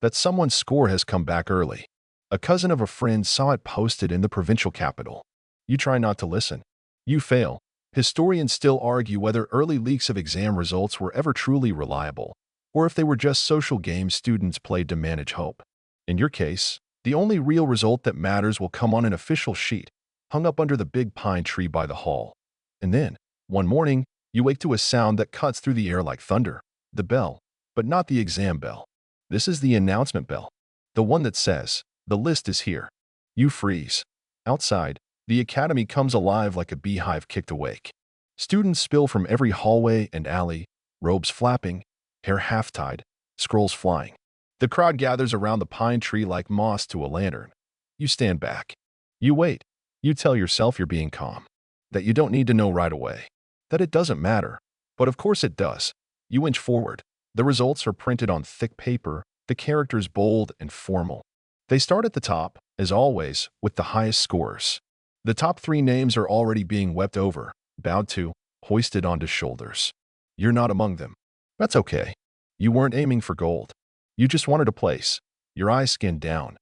A: that someone's score has come back early. A cousin of a friend saw it posted in the provincial capital. You try not to listen. You fail. Historians still argue whether early leaks of exam results were ever truly reliable, or if they were just social games students played to manage hope. In your case, the only real result that matters will come on an official sheet, hung up under the big pine tree by the hall. And then, one morning, you wake to a sound that cuts through the air like thunder. The bell, but not the exam bell. This is the announcement bell. The one that says, "The list is here." You freeze. Outside, the academy comes alive like a beehive kicked awake. Students spill from every hallway and alley, robes flapping, hair half-tied, scrolls flying. The crowd gathers around the pine tree like moss to a lantern. You stand back. You wait. You tell yourself you're being calm, that you don't need to know right away, that it doesn't matter. But of course it does. You inch forward. The results are printed on thick paper, the characters bold and formal. They start at the top, as always, with the highest scores. The top 3 names are already being wept over, bowed to, hoisted onto shoulders. You're not among them. That's okay. You weren't aiming for gold. You just wanted a place. Your eyes skinned down.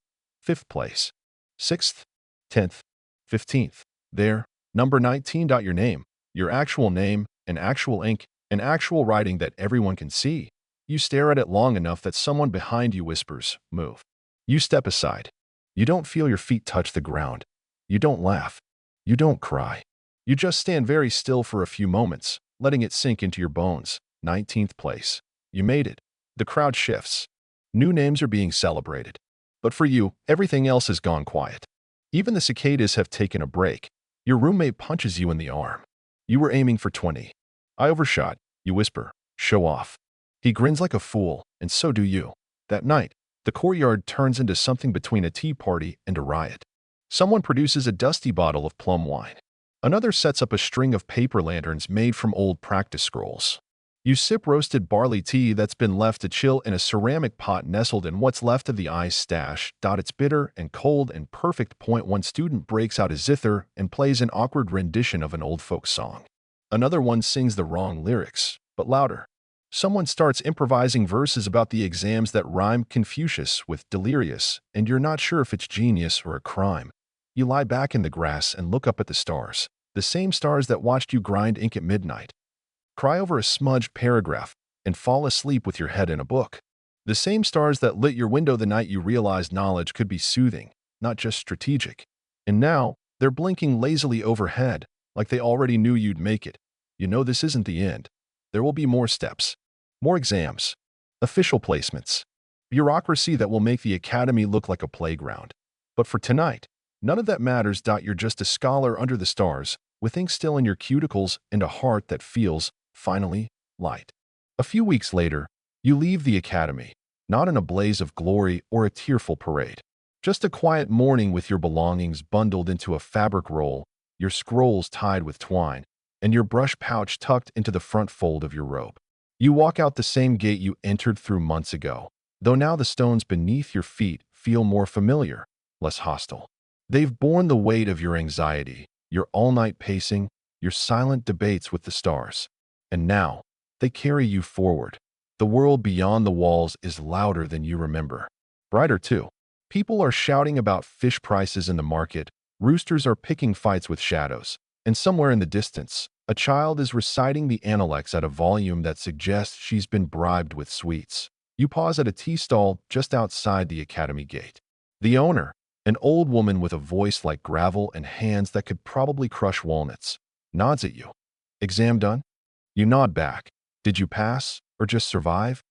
A: 5th place. 6th. 10th. 15th. There. Number 19. Your name. Your actual name, an actual ink, an actual writing that everyone can see. You stare at it long enough that someone behind you whispers, "Move." You step aside. You don't feel your feet touch the ground. You don't laugh. You don't cry. You just stand very still for a few moments, letting it sink into your bones. 19th place. You made it. The crowd shifts. New names are being celebrated. But for you, everything else has gone quiet. Even the cicadas have taken a break. Your roommate punches you in the arm. You were aiming for 20. "I overshot," you whisper. "Show off." He grins like a fool, and so do you. That night, the courtyard turns into something between a tea party and a riot. Someone produces a dusty bottle of plum wine. Another sets up a string of paper lanterns made from old practice scrolls. You sip roasted barley tea that's been left to chill in a ceramic pot nestled in what's left of the ice stash. It's bitter and cold and perfect. One student breaks out a zither and plays an awkward rendition of an old folk song. Another one sings the wrong lyrics, but louder. Someone starts improvising verses about the exams that rhyme Confucius with delirious, and you're not sure if it's genius or a crime. You lie back in the grass and look up at the stars, the same stars that watched you grind ink at midnight. Cry over a smudged paragraph and fall asleep with your head in a book. The same stars that lit your window the night you realized knowledge could be soothing, not just strategic. And now, they're blinking lazily overhead, like they already knew you'd make it. You know this isn't the end. There will be more steps, more exams, official placements, bureaucracy that will make the academy look like a playground. But for tonight, none of that matters. You're just a scholar under the stars, with ink still in your cuticles and a heart that feels, finally, light. A few weeks later, you leave the academy, not in a blaze of glory or a tearful parade. Just a quiet morning with your belongings bundled into a fabric roll, your scrolls tied with twine, and your brush pouch tucked into the front fold of your robe. You walk out the same gate you entered through months ago, though now the stones beneath your feet feel more familiar, less hostile. They've borne the weight of your anxiety, your all-night pacing, your silent debates with the stars. And now, they carry you forward. The world beyond the walls is louder than you remember. Brighter, too. People are shouting about fish prices in the market, roosters are picking fights with shadows, and somewhere in the distance, a child is reciting the Analects at a volume that suggests she's been bribed with sweets. You pause at a tea stall just outside the academy gate. The owner, an old woman with a voice like gravel and hands that could probably crush walnuts, nods at you. Exam done? You nod back. Did you pass, or just survive?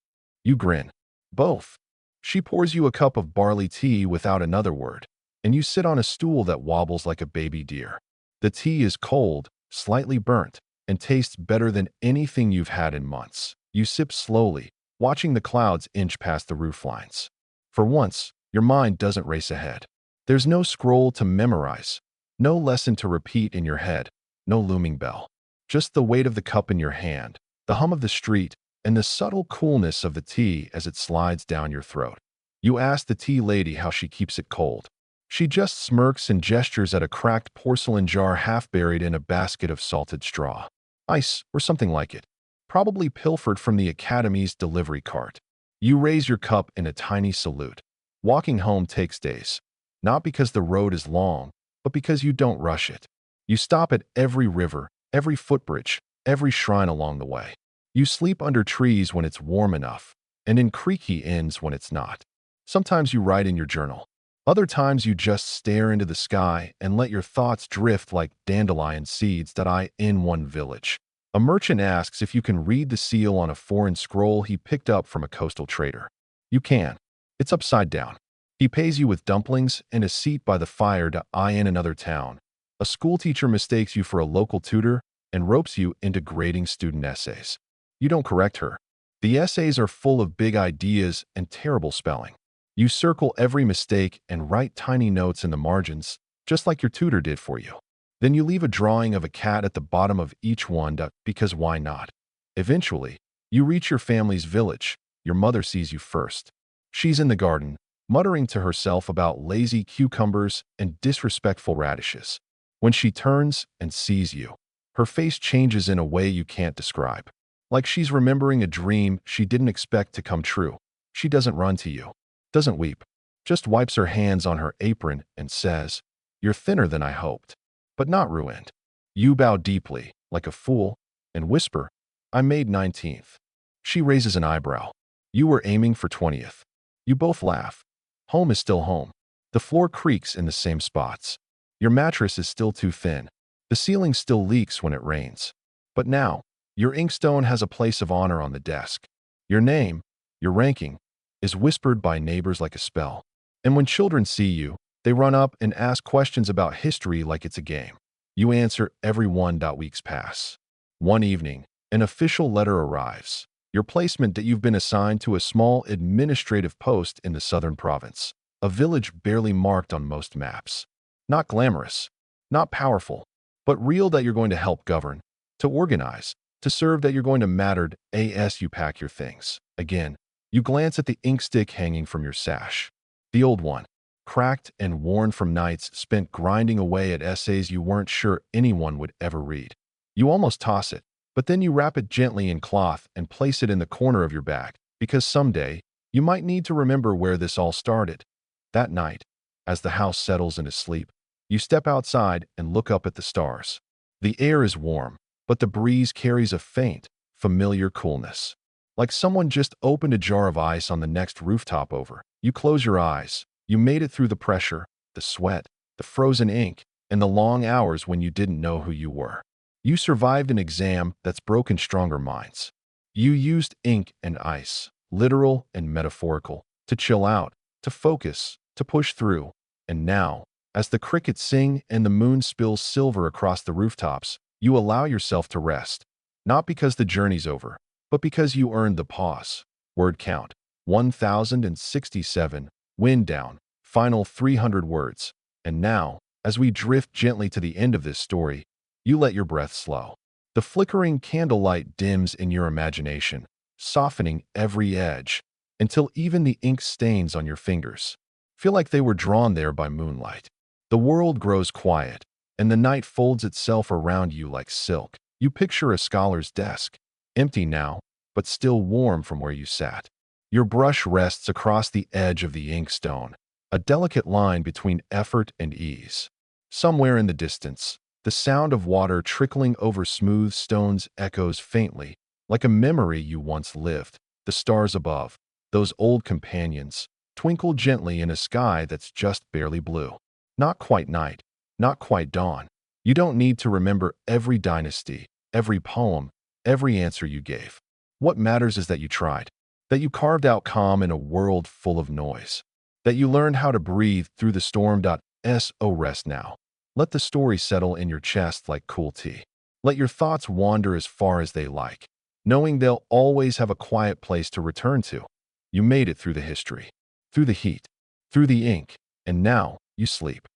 A: You grin. Both. She pours you a cup of barley tea without another word, and you sit on a stool that wobbles like a baby deer. The tea is cold, slightly burnt, and tastes better than anything you've had in months. You sip slowly, watching the clouds inch past the roof lines. For once, your mind doesn't race ahead. There's no scroll to memorize, no lesson to repeat in your head, no looming bell. Just the weight of the cup in your hand, the hum of the street, and the subtle coolness of the tea as it slides down your throat. You ask the tea lady how she keeps it cold. She just smirks and gestures at a cracked porcelain jar half buried in a basket of salted straw. Ice, or something like it. Probably pilfered from the academy's delivery cart. You raise your cup in a tiny salute. Walking home takes days. Not because the road is long, but because you don't rush it. You stop at every river, every footbridge, every shrine along the way. You sleep under trees when it's warm enough, and in creaky inns when it's not. Sometimes you write in your journal. Other times you just stare into the sky and let your thoughts drift like dandelion seeds that eye in one village. A merchant asks if you can read the seal on a foreign scroll he picked up from a coastal trader. You can. It's upside down. He pays you with dumplings and a seat by the fire to eye in another town. A schoolteacher mistakes you for a local tutor and ropes you into grading student essays. You don't correct her. The essays are full of big ideas and terrible spelling. You circle every mistake and write tiny notes in the margins, just like your tutor did for you. Then you leave a drawing of a cat at the bottom of each one because why not? Eventually, you reach your family's village. Your mother sees you first. She's in the garden, muttering to herself about lazy cucumbers and disrespectful radishes. When she turns and sees you, her face changes in a way you can't describe. Like she's remembering a dream she didn't expect to come true. She doesn't run to you, doesn't weep, just wipes her hands on her apron and says, "You're thinner than I hoped, but not ruined." You bow deeply, like a fool, and whisper, "I made 19th. She raises an eyebrow. "You were aiming for 20th. You both laugh. Home is still home. The floor creaks in the same spots. Your mattress is still too thin. The ceiling still leaks when it rains. But now, your inkstone has a place of honor on the desk. Your name, your ranking, is whispered by neighbors like a spell. And when children see you, they run up and ask questions about history like it's a game. You answer every one. Weeks pass. One evening, an official letter arrives. Your placement that you've been assigned to a small administrative post in the southern province, a village barely marked on most maps. Not glamorous, not powerful, but real. That you're going to help govern, to organize, to serve. That you're going to matter. As you pack your things. Again, you glance at the ink stick hanging from your sash. The old one, cracked and worn from nights spent grinding away at essays you weren't sure anyone would ever read. You almost toss it, but then you wrap it gently in cloth and place it in the corner of your bag, because someday you might need to remember where this all started. That night, as the house settles into sleep, you step outside and look up at the stars. The air is warm, but the breeze carries a faint, familiar coolness. Like someone just opened a jar of ice on the next rooftop over. You close your eyes. You made it through the pressure, the sweat, the frozen ink, and the long hours when you didn't know who you were. You survived an exam that's broken stronger minds. You used ink and ice, literal and metaphorical, to chill out, to focus, to push through. And now, as the crickets sing and the moon spills silver across the rooftops, you allow yourself to rest. Not because the journey's over, but because you earned the pause. Word count, 1,067. Wind down, final 300 words. And now, as we drift gently to the end of this story, you let your breath slow. The flickering candlelight dims in your imagination, softening every edge, until even the ink stains on your fingers feel like they were drawn there by moonlight. The world grows quiet, and the night folds itself around you like silk. You picture a scholar's desk, empty now, but still warm from where you sat. Your brush rests across the edge of the inkstone, a delicate line between effort and ease. Somewhere in the distance, the sound of water trickling over smooth stones echoes faintly, like a memory you once lived. The stars above, those old companions, twinkle gently in a sky that's just barely blue. Not quite night, not quite dawn. You don't need to remember every dynasty, every poem, every answer you gave. What matters is that you tried, that you carved out calm in a world full of noise, that you learned how to breathe through the storm. So rest now. Let the story settle in your chest like cool tea. Let your thoughts wander as far as they like, knowing they'll always have a quiet place to return to. You made it through the history, through the heat, through the ink, and now you sleep.